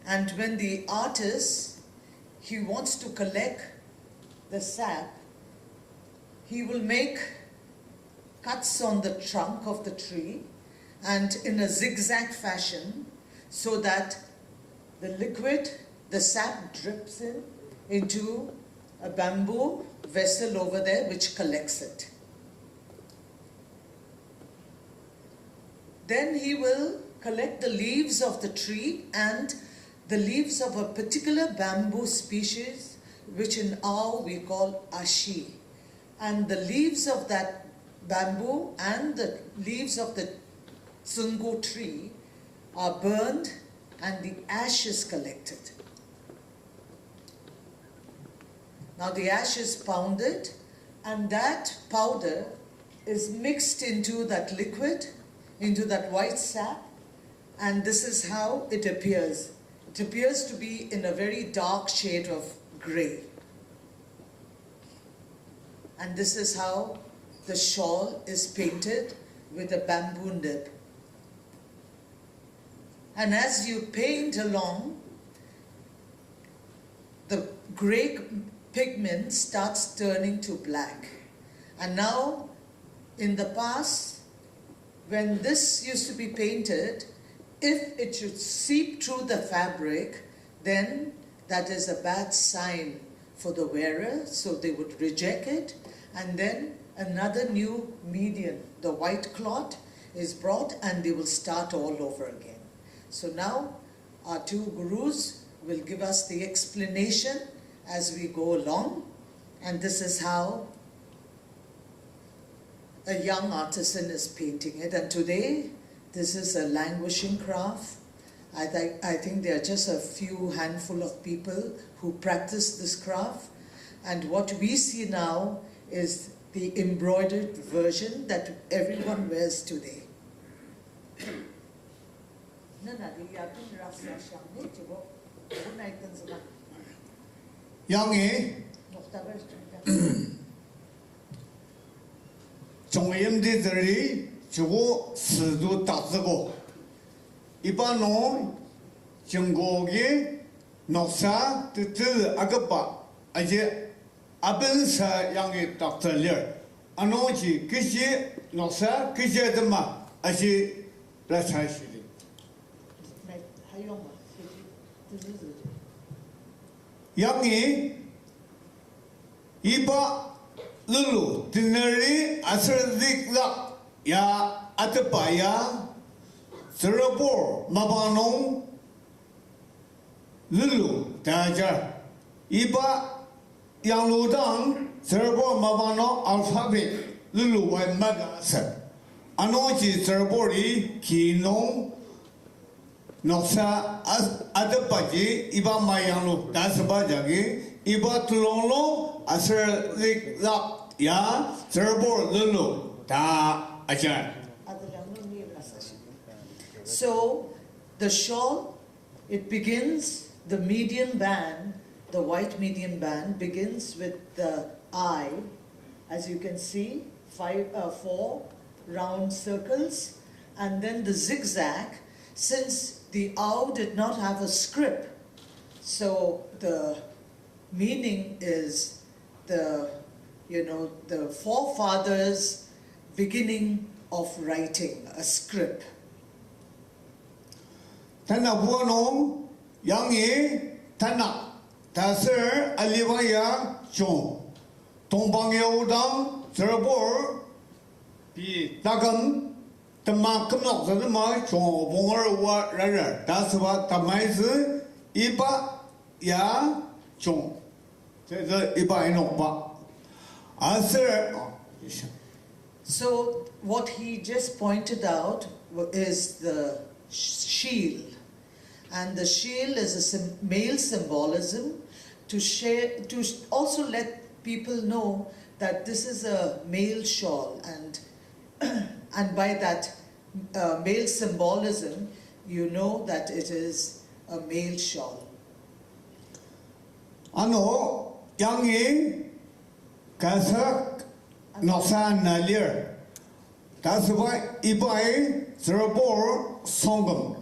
And when the artist, he wants to collect the sap, he will make cuts on the trunk of the tree and in a zigzag fashion so that the liquid, the sap drips into a bamboo vessel over there which collects it. Then he will collect the leaves of the tree and the leaves of a particular bamboo species, which in Ao we call ashi. And the leaves of that bamboo and the leaves of the Tsungo tree are burned and the ash is collected. Now the ash is pounded and that powder is mixed into that liquid, into that white sap, and this is how it appears. It appears to be in a very dark shade of grey. And this is how the shawl is painted with a bamboo nib. And as you paint along, the grey pigment starts turning to black. And now, in the past, when this used to be painted, if it should seep through the fabric, then that is a bad sign for the wearer, so they would reject it. And then another new medium, the white cloth, is brought and they will start all over again. So now our two gurus will give us the explanation as we go along, and this is how a young artisan is painting it. And today this is a languishing craft. I think there are just a few handful of people who practice this craft, and what we see now is the embroidered version that everyone wears today. 양이 종임들이 주고 스도 따쓰고 이반노 전국의 녹사 뜻을 아급바 아제 아벤사 양의 닥터리얼 아노지 그시 녹사 그시에드마 아시 라차시리 양이 이바 lulu dinari asradikla ya atapaya serabor mabano lulu dajar iba yang ludang serabor mabano alphabet lulu wa magas anoji serabori kino noksa adapaji iba mayanglu dasabajagi iba tulonglo asradikla ya serabor lulu da ajar. So the shawl, it begins, the median band, the white median band begins with the I as you can see, 4 round circles, and then the zigzag, since the Ao did not have a script, so the meaning is the forefathers' beginning of writing a script. Tana buono yangi tana taser alivaya chong tongbang yaudang zerbor pi dagam tama kemok zema chong bonger wa rara daswa tamaiz iba ya chong the iba inokba aser. So what he just pointed out is the shield. And the shield is a male symbolism to also let people know that this is a male shawl, and by that male symbolism, you know that it is a male shawl. Ano yangi kasak nosan nalir. That's why ibai zerbor songam.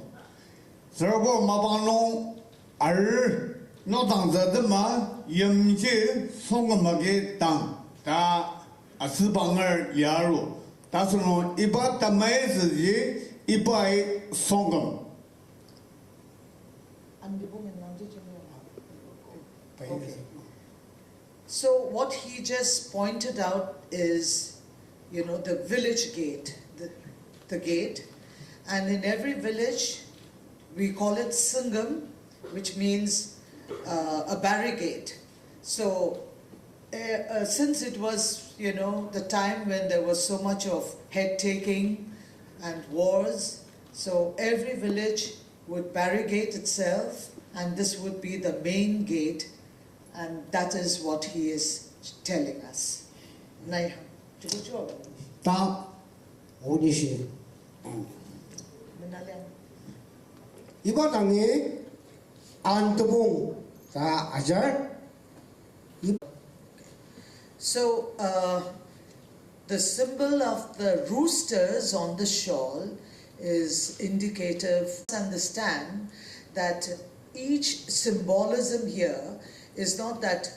Zerbor mabano ar no dang the ma yimji songamagi dang da asibanger yaru. That's no iba tamaizi ibai songam. Okay. So what he just pointed out is, the village gate, the gate, and in every village we call it sangam, which means a barricade. So since it was, the time when there was so much of head-taking and wars, so every village would barricade itself, and this would be the main gate, and that is what he is telling us. Ta odishi. Iba tangi antubung ta ajar. So the symbol of the roosters on the shawl is indicative. Understand that each symbolism here is not that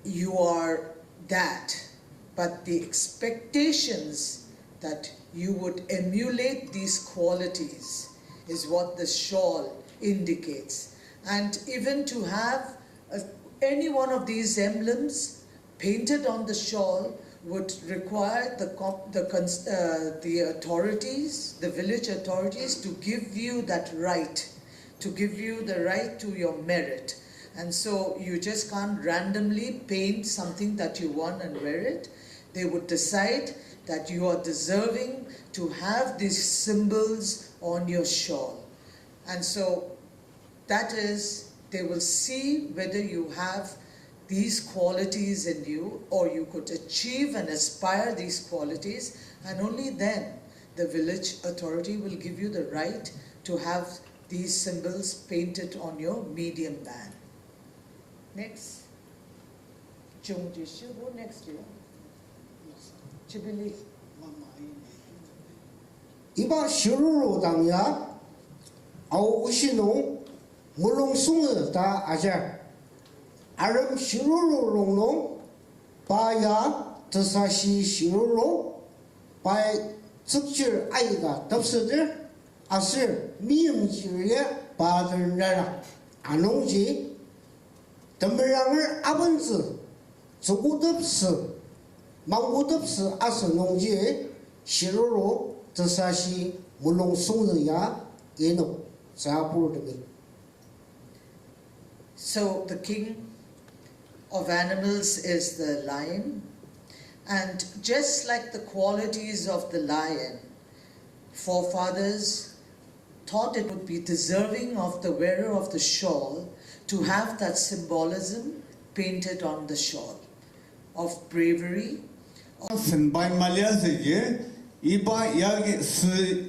you are that, but the expectations that you would emulate these qualities is what the shawl indicates. And even to have any one of these emblems painted on the shawl would require the authorities, the village authorities, to give you that right, to give you the right to your merit. And so you just can't randomly paint something that you want and wear it. They would decide that you are deserving to have these symbols on your shawl. And so that is, they will see whether you have these qualities in you, or you could achieve and aspire these qualities, and only then the village authority will give you the right to have these symbols painted on your medium band. Next. Next year. Chibili. Iba shururu tangya au ushinu mulung sunga ta ajar. Aram shururu longlong paya tasashi shururu pai tsukchir aiga tapsadir asir miyam chirya padar nara anongji Temberangir abanzi, tsukudapsi, mangudapsi asanongji, shiroro, tasashi, mulong sungya, eno, sapurdami. So the king of animals is the lion, and just like the qualities of the lion, forefathers thought it would be deserving of the wearer of the shawl to have that symbolism painted on the shawl of bravery. Senpai Malaysia iba yagi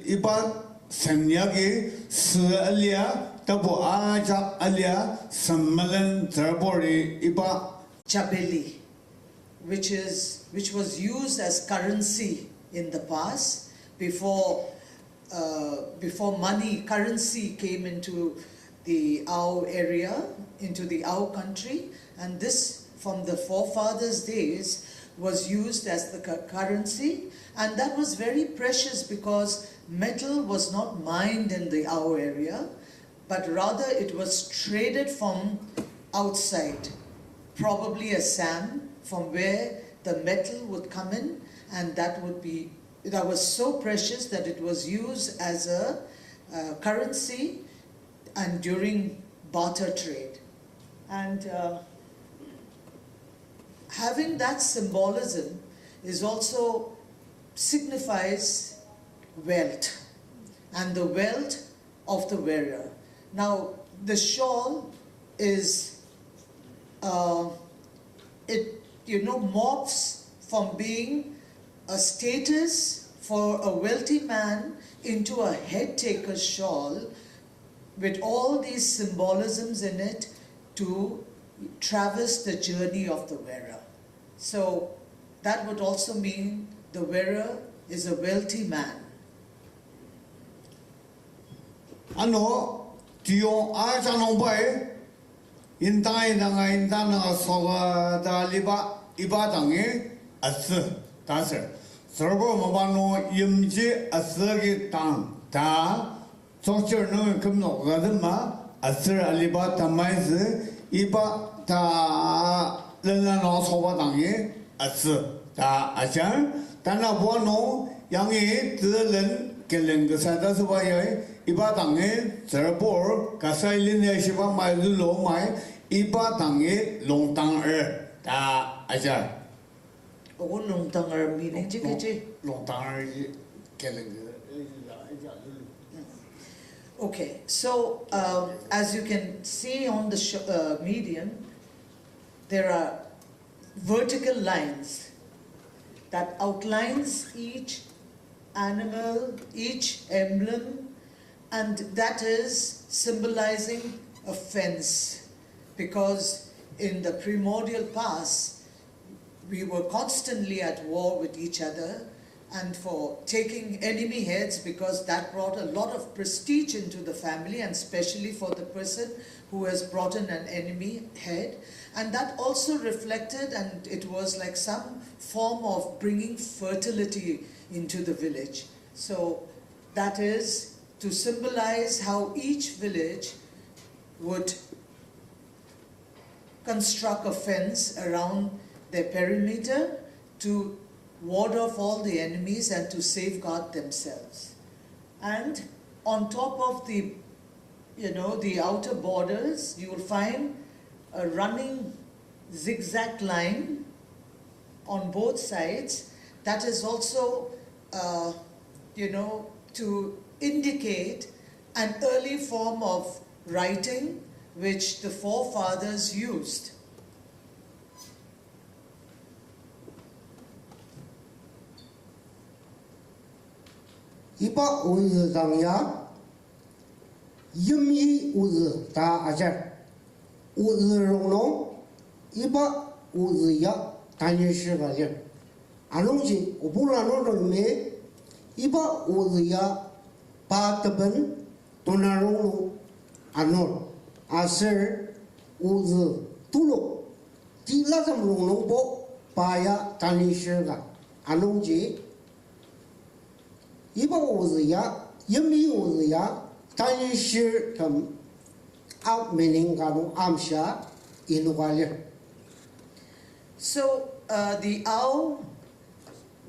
iba senyagi alia tabu aja alia semalan terbori iba Chabeli. which was used as currency in the past before money, currency came into the Ao area, into the Ao country, and this from the forefathers' days was used as the currency, and that was very precious because metal was not mined in the Ao area, but rather it was traded from outside, probably Assam, from where the metal would come in, and that was so precious that it was used as a currency and during barter trade. And having that symbolism is also signifies wealth, and the wealth of the wearer. Now, the shawl is, morphs from being a status for a wealthy man into a head taker's shawl with all these symbolisms in it to traverse the journey of the wearer. So that would also mean the wearer is a wealthy man. Ano, tiyo aja nombay, intay nga soga da liba ibadange as dancer. Servo mabano yimji asagi tang da, songcher no kumno gadama asir aliba tamaiz iba ta lena no soba dange as da ajan dana bono yangi zelen keleng gesada subaya iba dange zerbor kasailin shiba mai lo mai iba dange longtang da ajan. Longtang meaning longtang keleng. Okay, so as you can see on the medium, there are vertical lines that outlines each animal, each emblem, and that is symbolizing a fence, because in the primordial past we were constantly at war with each other, and for taking enemy heads, because that brought a lot of prestige into the family, and especially for the person who has brought in an enemy head. And that also reflected, and it was like some form of bringing fertility into the village. So that is to symbolize how each village would construct a fence around their perimeter to ward off all the enemies and to safeguard themselves. And on top of the outer borders, you will find a running zigzag line on both sides that is also, to indicate an early form of writing which the forefathers used. Ipa uzu dangya yumi uzu ta ajar uzu rongno ipa uzu ya tanya shiga lir anongji ubulano rongme ipa uzu ya pa taban tonarongno anor asir uzu tulo tilazam rongno bo paya tanya shiga anongji iba uziya yemi uziya tanya shir tam out meaning ganu amsha inugalir. So the Ao,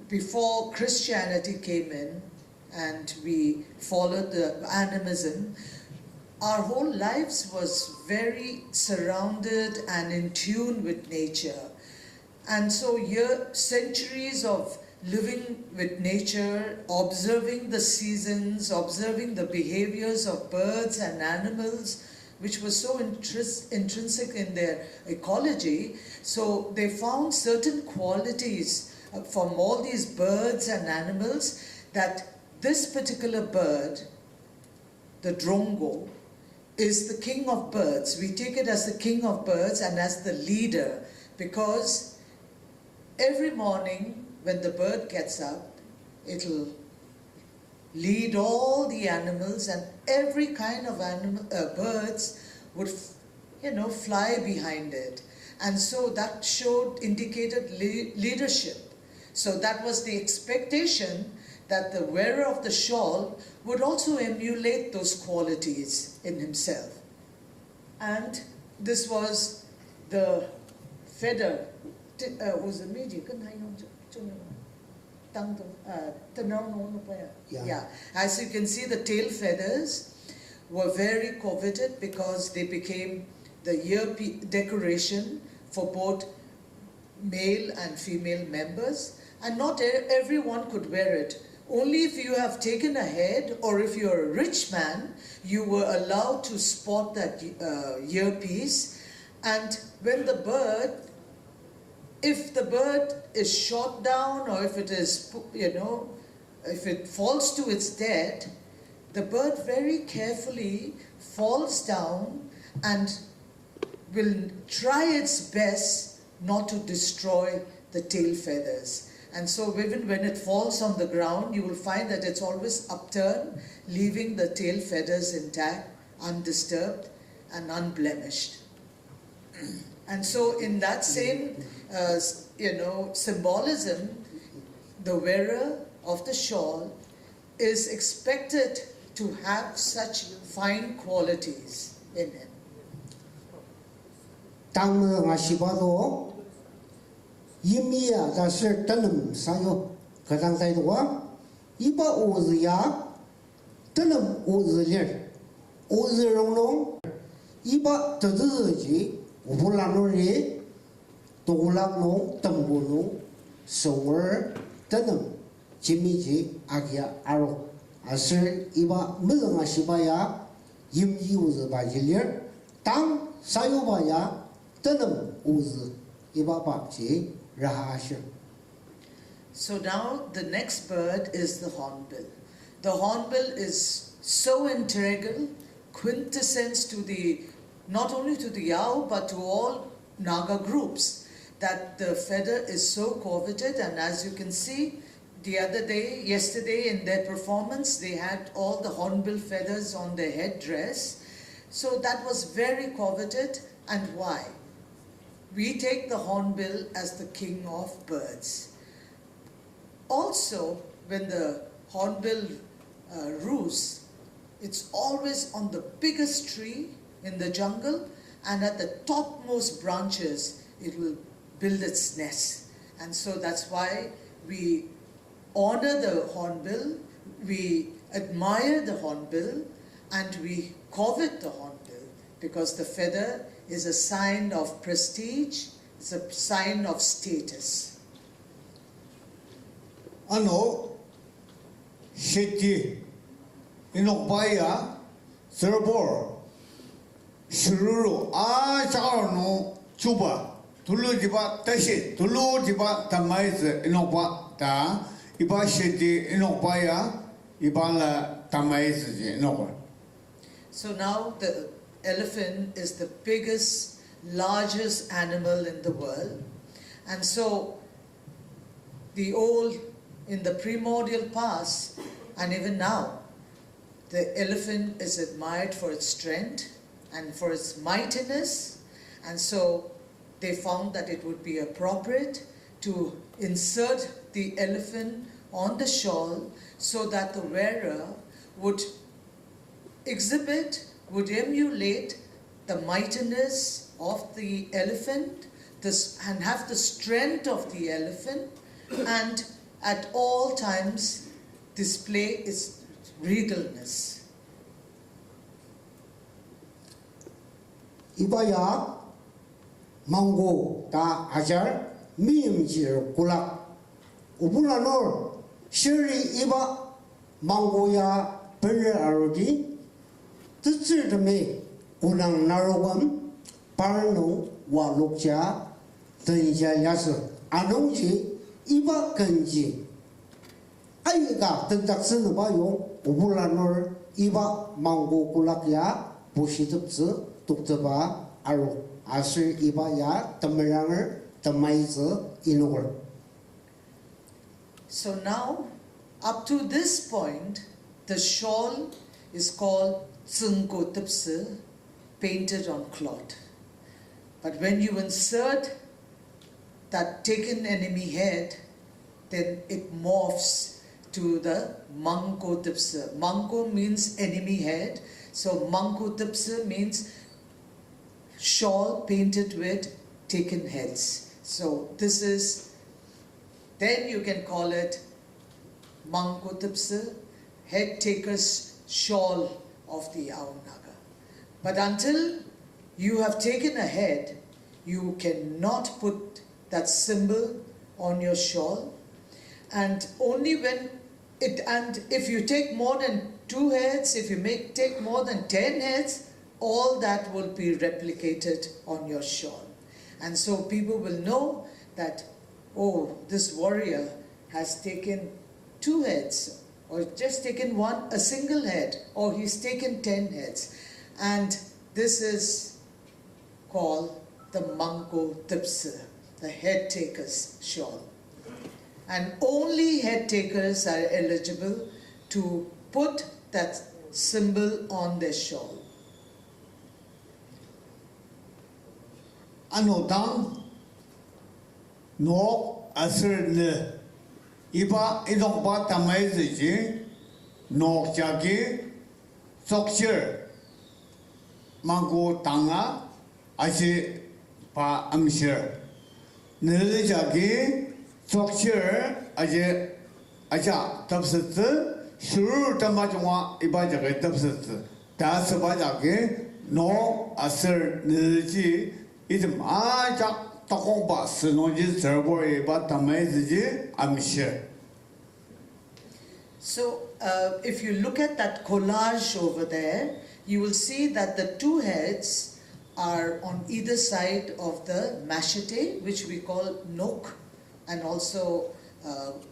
before Christianity came in and we followed the animism, our whole lives was very surrounded and in tune with nature. And so centuries of living with nature, observing the seasons, observing the behaviors of birds and animals, which was so intrinsic in their ecology. So they found certain qualities from all these birds and animals, that this particular bird, the drongo, is the king of birds. We take it as the king of birds and as the leader, because every morning when the bird gets up, it'll lead all the animals, and every kind of birds would, fly behind it. And so that indicated leadership. So that was the expectation that the wearer of the shawl would also emulate those qualities in himself. And this was the feather. Yeah. As you can see, the tail feathers were very coveted because they became the ear decoration for both male and female members, and not everyone could wear it. Only if you have taken a head, or if you're a rich man, you were allowed to sport that earpiece. And when the bird, if the bird is shot down, or if it is, if it falls to its death, the bird very carefully falls down and will try its best not to destroy the tail feathers. And so even when it falls on the ground, you will find that it's always upturned, leaving the tail feathers intact, undisturbed, and unblemished. And so in that same, symbolism, the wearer of the shawl is expected to have such fine qualities in him. Tang ngasibado yimia da ser tanam sayo kadang tai doa iba uzia tanam uzler uzerong iba tadji ubulanore tolakno tambuno songer tanam jimiji agia aro aser iba mngasibaya yimji uzba tang sayobaya tanam uz iba papji rahasha. So now the next bird is the hornbill. The hornbill is so integral, quintessence to the, not only to the Yao, but to all Naga groups, that the feather is so coveted. And as you can see, yesterday in their performance, they had all the hornbill feathers on their headdress. So that was very coveted. And why? We take the hornbill as the king of birds. Also, when the hornbill roosts, it's always on the biggest tree in the jungle, and at the topmost branches, it will build its nest. And so that's why we honor the hornbill, we admire the hornbill, and we covet the hornbill, because the feather is a sign of prestige, it's a sign of status. Ano, Sheti, Inokbaya, Serbor, Shururu, Charno, Chuba, Tulu Diba, Tashi, Tulu Diba, Tamais, Inokba, Ta, Iba Sheti, Inokbaya, Ibala, Tamais, Inokba. So now the elephant is the biggest, largest animal in the world. And so in the primordial past, and even now, the elephant is admired for its strength and for its mightiness. And so they found that it would be appropriate to insert the elephant on the shawl so that the wearer would emulate the mightiness of the elephant and have the strength of the elephant, and at all times display its regalness. Ibaya mango ta ajar mimjir kulak ubulanor shiri iba mangoya per arodi tsutsirme unang narogam parno walukja tenja yas anongji iba kanji aiga tentaksen ba yo ubulanor iba mango kulakya pushitupse tuktaba aro asir iba ya tameranger tamaize inor. So now, up to this point, the shawl is called Tsungko Tipse, painted on cloth. But when you insert that taken enemy head, then it morphs to the Mangko Tipse. Mangko means enemy head, so Mangko Tipse means shawl painted with taken heads. So this is, then you can call it Mangko Tipse, head taker's shawl of the Ao Naga. But until you have taken a head, you cannot put that symbol on your shawl, and only when it, and if you take more than 2 heads, if you take more than 10 heads, all that will be replicated on your shawl. And so people will know that, oh, this warrior has taken 2 heads, or just taken a single head, or he's taken 10 heads. And this is called the Mangko Tipse, the head taker's shawl. And only head takers are eligible to put that symbol on their shawl. Ano dang no asir ne iba idong ba tamay ziji no jagi sokshir mango tanga asi pa amshir ne jagi sokshir aje aja tapsat shuru tamajwa iba jagi tapsat ta saba jagi no asir ne ji idem aja takong ba sinoji serbo ba tamay ziji amshir. So if you look at that collage over there, you will see that the 2 heads are on either side of the machete, which we call nok, and also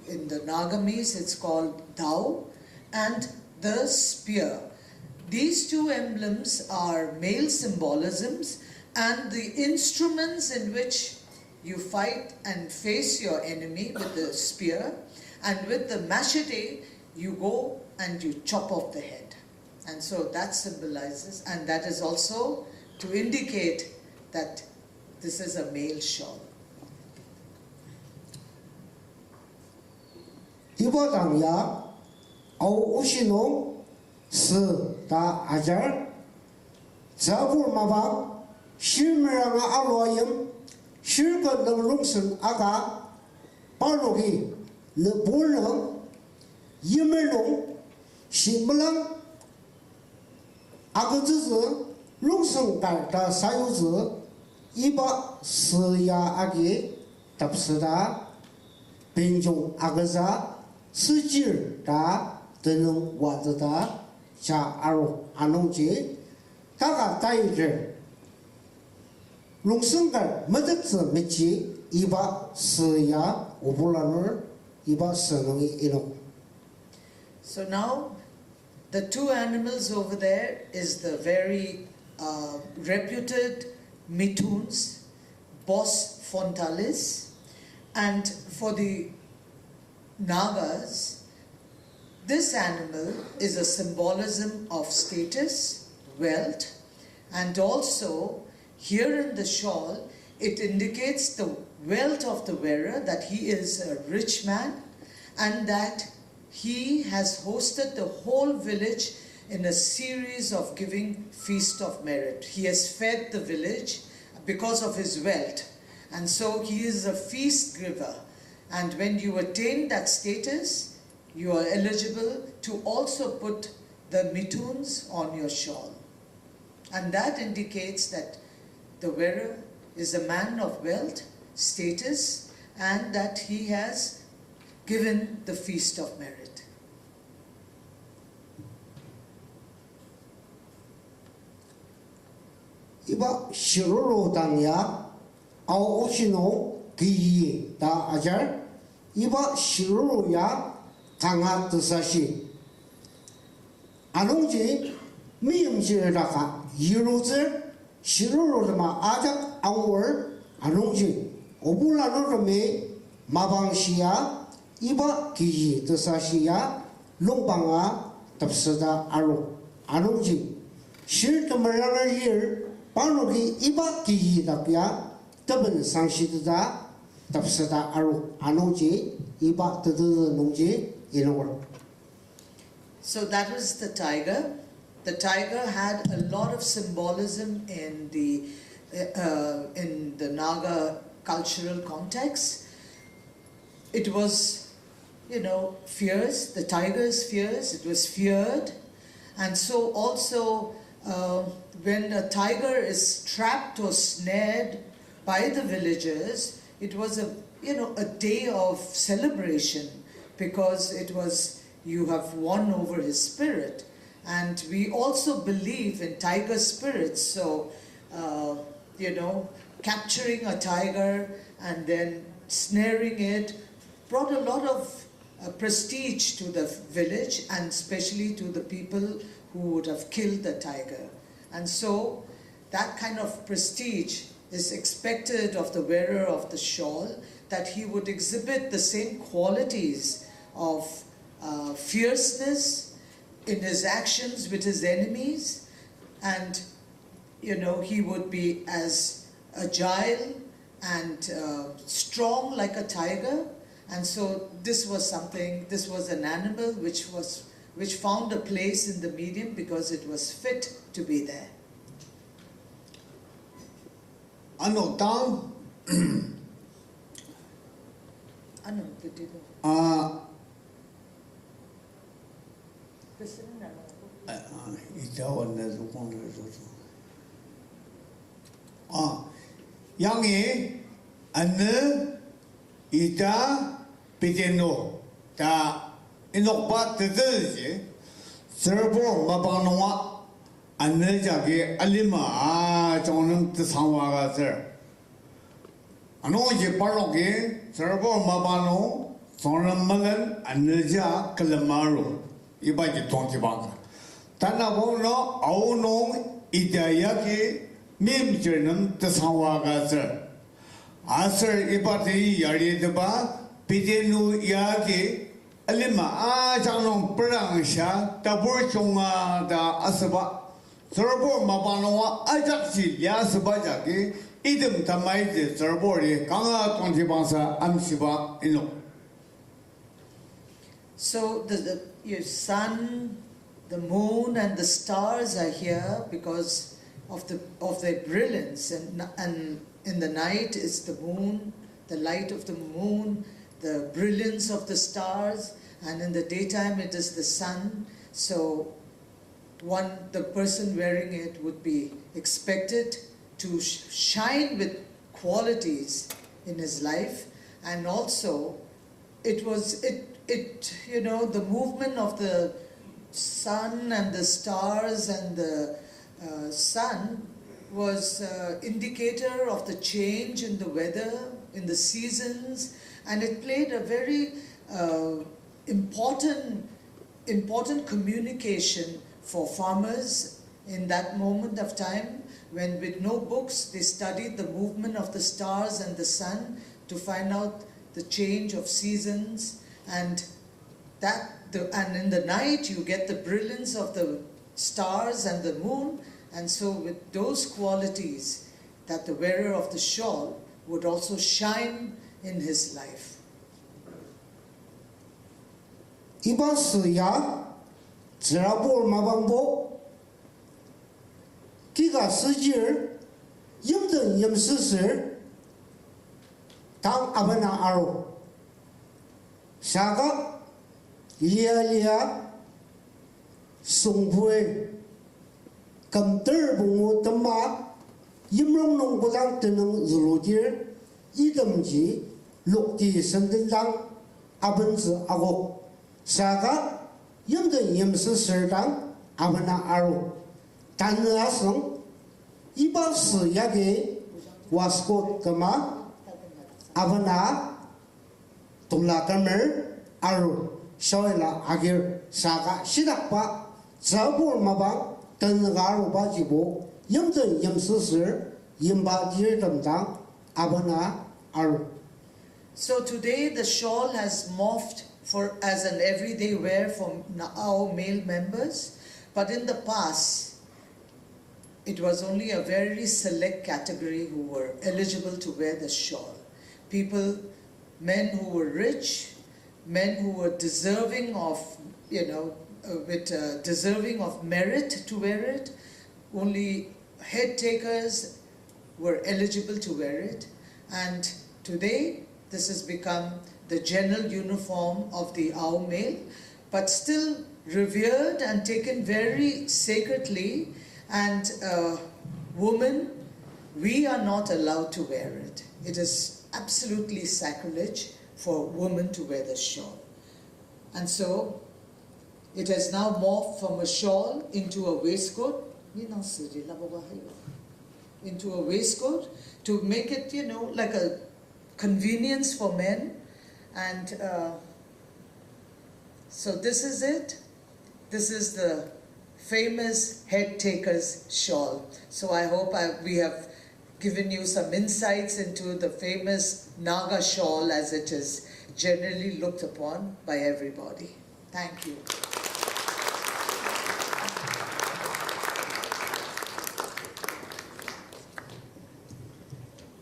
in the Nagamese it's called dao, and the spear. These 2 emblems are male symbolisms, and the instruments in which you fight and face your enemy with the spear, and with the machete you go and you chop off the head. And so that symbolizes, and that is also to indicate that this is a male shawl. 이보당야 아우시노 스다 아잘 자불마바 실메랑아 알로யம் 실건능 롱슨 아가 발로기 느볼능 이멜롱 시물랑 아그즈즈 롱슨 갈다 사유즈 이바 스야 아기 답스다 빈종 아그자 스질다 드는 와드다 자 아로 아농지 다가 다이를 롱슨갈 머드츠 미치 이바 스야 오불라노 이바 스능이 이노. So now the 2 animals over there is the very reputed Mithuns, Bos Frontalis, and for the Nagas, this animal is a symbolism of status, wealth, and also here in the shawl it indicates the wealth of the wearer, that he is a rich man and that he has hosted the whole village in a series of giving feast of merit. He has fed the village because of his wealth, and so he is a feast giver. And when you attain that status, you are eligible to also put the Mithuns on your shawl. And that indicates that the wearer is a man of wealth, status, and that he has given the feast of merit. 이바 시로로 당야 아오시노 기이 다 아잘 이바 시로로야 강하 뜻사시 아농지 미음지라가 이로즈 시로로르마 아작 아월 아농지 오불라노르메 마방시야 iba ki to sa siya longbanga tapsada aro anongji shir kamarana year panogi iba ki tapya taban sangshida tapsada aro anongji iba tadu nongji inawar. So that was the tiger. The tiger had a lot of symbolism in the Naga cultural context. It was, fierce. The tiger is fierce. It was feared, and so also when a tiger is trapped or snared by the villagers, it was a day of celebration because it was. You have won over his spirit. And we also believe in tiger spirits. So, capturing a tiger and then snaring it brought a lot of prestige to the village and especially to the people who would have killed the tiger. And so, that kind of prestige is expected of the wearer of the shawl, that he would exhibit the same qualities of fierceness in his actions with his enemies, and he would be as agile and strong like a tiger. And so this was an animal which found a place in the medium because it was fit to be there. Ano tang Yangi ane ita piteno ta inokpa tete serbo mabanoa ane jage alima jonam tsangwa ga ser ano je paroge serbo mabano sonamalan ane ja kalamaro iba je tonti banga tana bono auno idayake mim jernam tsangwa ga ser asar ibati yaridaba pitenu yake alima janong prangsha tabur chunga da asaba serbo mabanoa ajaksi yasaba jage idem tamai de serbo re kanga tonti bangsa amsiba ino. So your sun, the moon, and the stars are here because of their brilliance, and in the night it's the moon, the light of the moon, the brilliance of the stars, and in the daytime it is the sun. So the person wearing it would be expected to shine with qualities in his life, and also the movement of the sun and the stars and the sun was indicator of the change in the weather, in the seasons, and it played a very important communication for farmers in that moment of time when, with no books, they studied the movement of the stars and the sun to find out the change of seasons, and in the night you get the brilliance of the stars and the moon. And so with those qualities, that the wearer of the shawl would also shine in his life. Iba suya zerabor mabangbo kiga sujir yumden yumsusir tang abana aro saga lia sungpue kamter bungu tama yimrong nong budang tenang zulujir idamji lukti sandindang abanzi agok saga yimden yimsi serdang abana aro tanasang iba suyage waskot kama abana tumla kamer aro shoila agir saga sidakpa zabur mabang tanagaru bajibo yimden yimsi ser yimba jir damdang abana aro. So today the shawl has morphed as an everyday wear for our male members, but in the past it was only a very select category who were eligible to wear the shawl. People, men who were rich, men who were deserving of, deserving of merit to wear it. Only head takers were eligible to wear it. And today, this has become the general uniform of the Ao male, but still revered and taken very sacredly. And women, we are not allowed to wear it. It is absolutely sacrilege for women to wear the shawl. And so, it has now morphed from a shawl into a waistcoat, into a waistcoat, to make it, like a convenience for men. And so this is it. This is the famous head taker's shawl. So I hope we have given you some insights into the famous Naga shawl as it is generally looked upon by everybody. Thank you.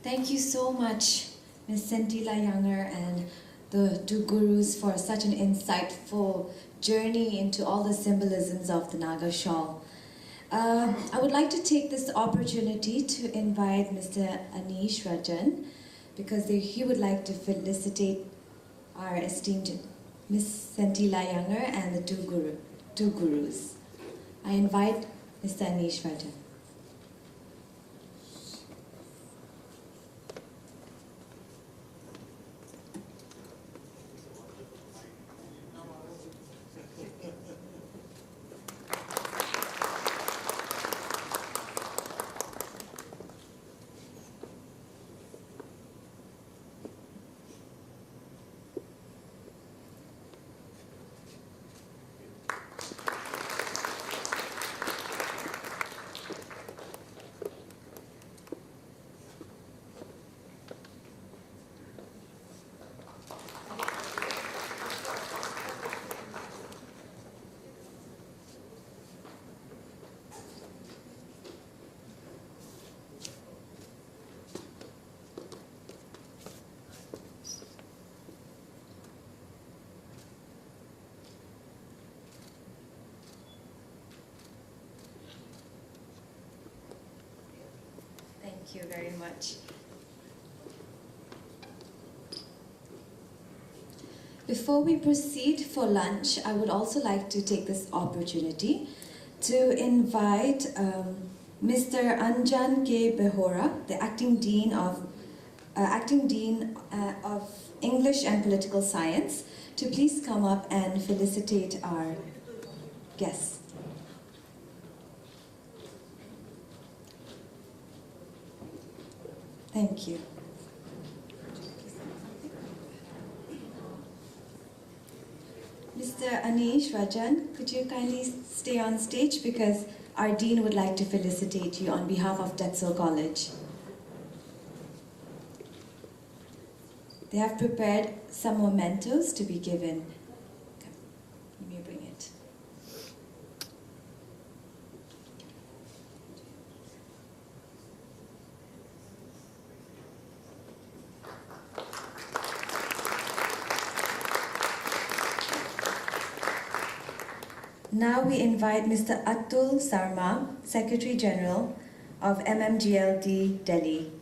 Thank you so much, Ms. Sentila Younger and the two gurus for such an insightful journey into all the symbolisms of the Naga shawl. I would like to take this opportunity to invite Mr. Anish Rajan, because he would like to felicitate our esteemed Ms. Sentila Younger and the two gurus. I invite Mr. Anish Rajan. Thank you very much. Before we proceed for lunch, I would also like to take this opportunity to invite Mr. Anjan K. Behora, the Acting Dean of English and Political Science, to please come up and felicitate our guests. Thank you. Mr. Anish Rajan, could you kindly stay on stage, because our Dean would like to felicitate you on behalf of Tetzel College. They have prepared some mementos to be given. You may bring it. Now we invite Mr. Atul Sarma, Secretary General of MMGLD Delhi.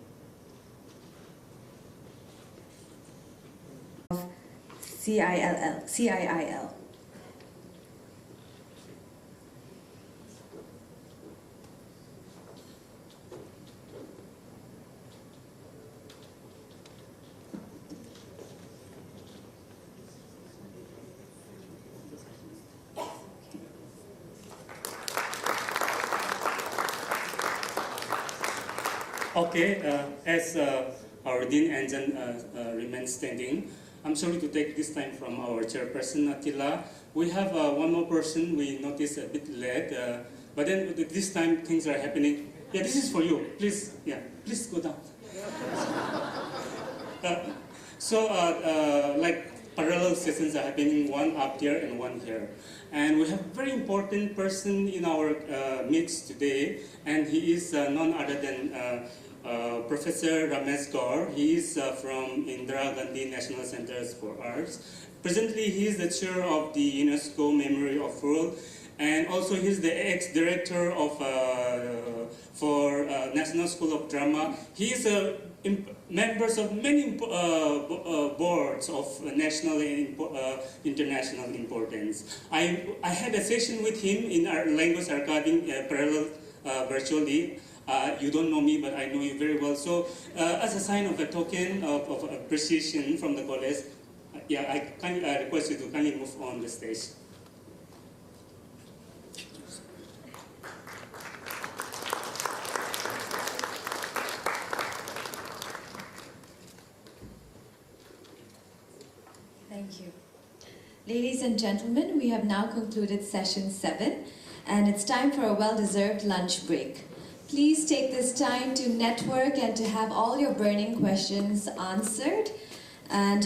Of CIIL. Okay, as our Dean Anjan remains standing, I'm sorry to take this time from our chairperson, Attila. We have one more person we noticed a bit late, but then this time things are happening. Yeah, this is for you. Please, yeah, please go down. So like parallel sessions are happening, one up there and one here. And we have a very important person in our midst today, and he is none other than Professor Ramesh Gaur. He is from Indira Gandhi National Centers for Arts. Presently, he is the chair of the UNESCO Memory of World, and also he is the ex-director of for National School of Drama. He is a members of many boards of national and international importance. I had a session with him in our language archiving parallel virtually. You don't know me, but I know you very well. So as a sign of a token of appreciation from the college, yeah, I request you to kindly move on the stage. Thank you. Ladies and gentlemen, we have now concluded session 7, and it's time for a well-deserved lunch break. Please take this time to network and to have all your burning questions answered. And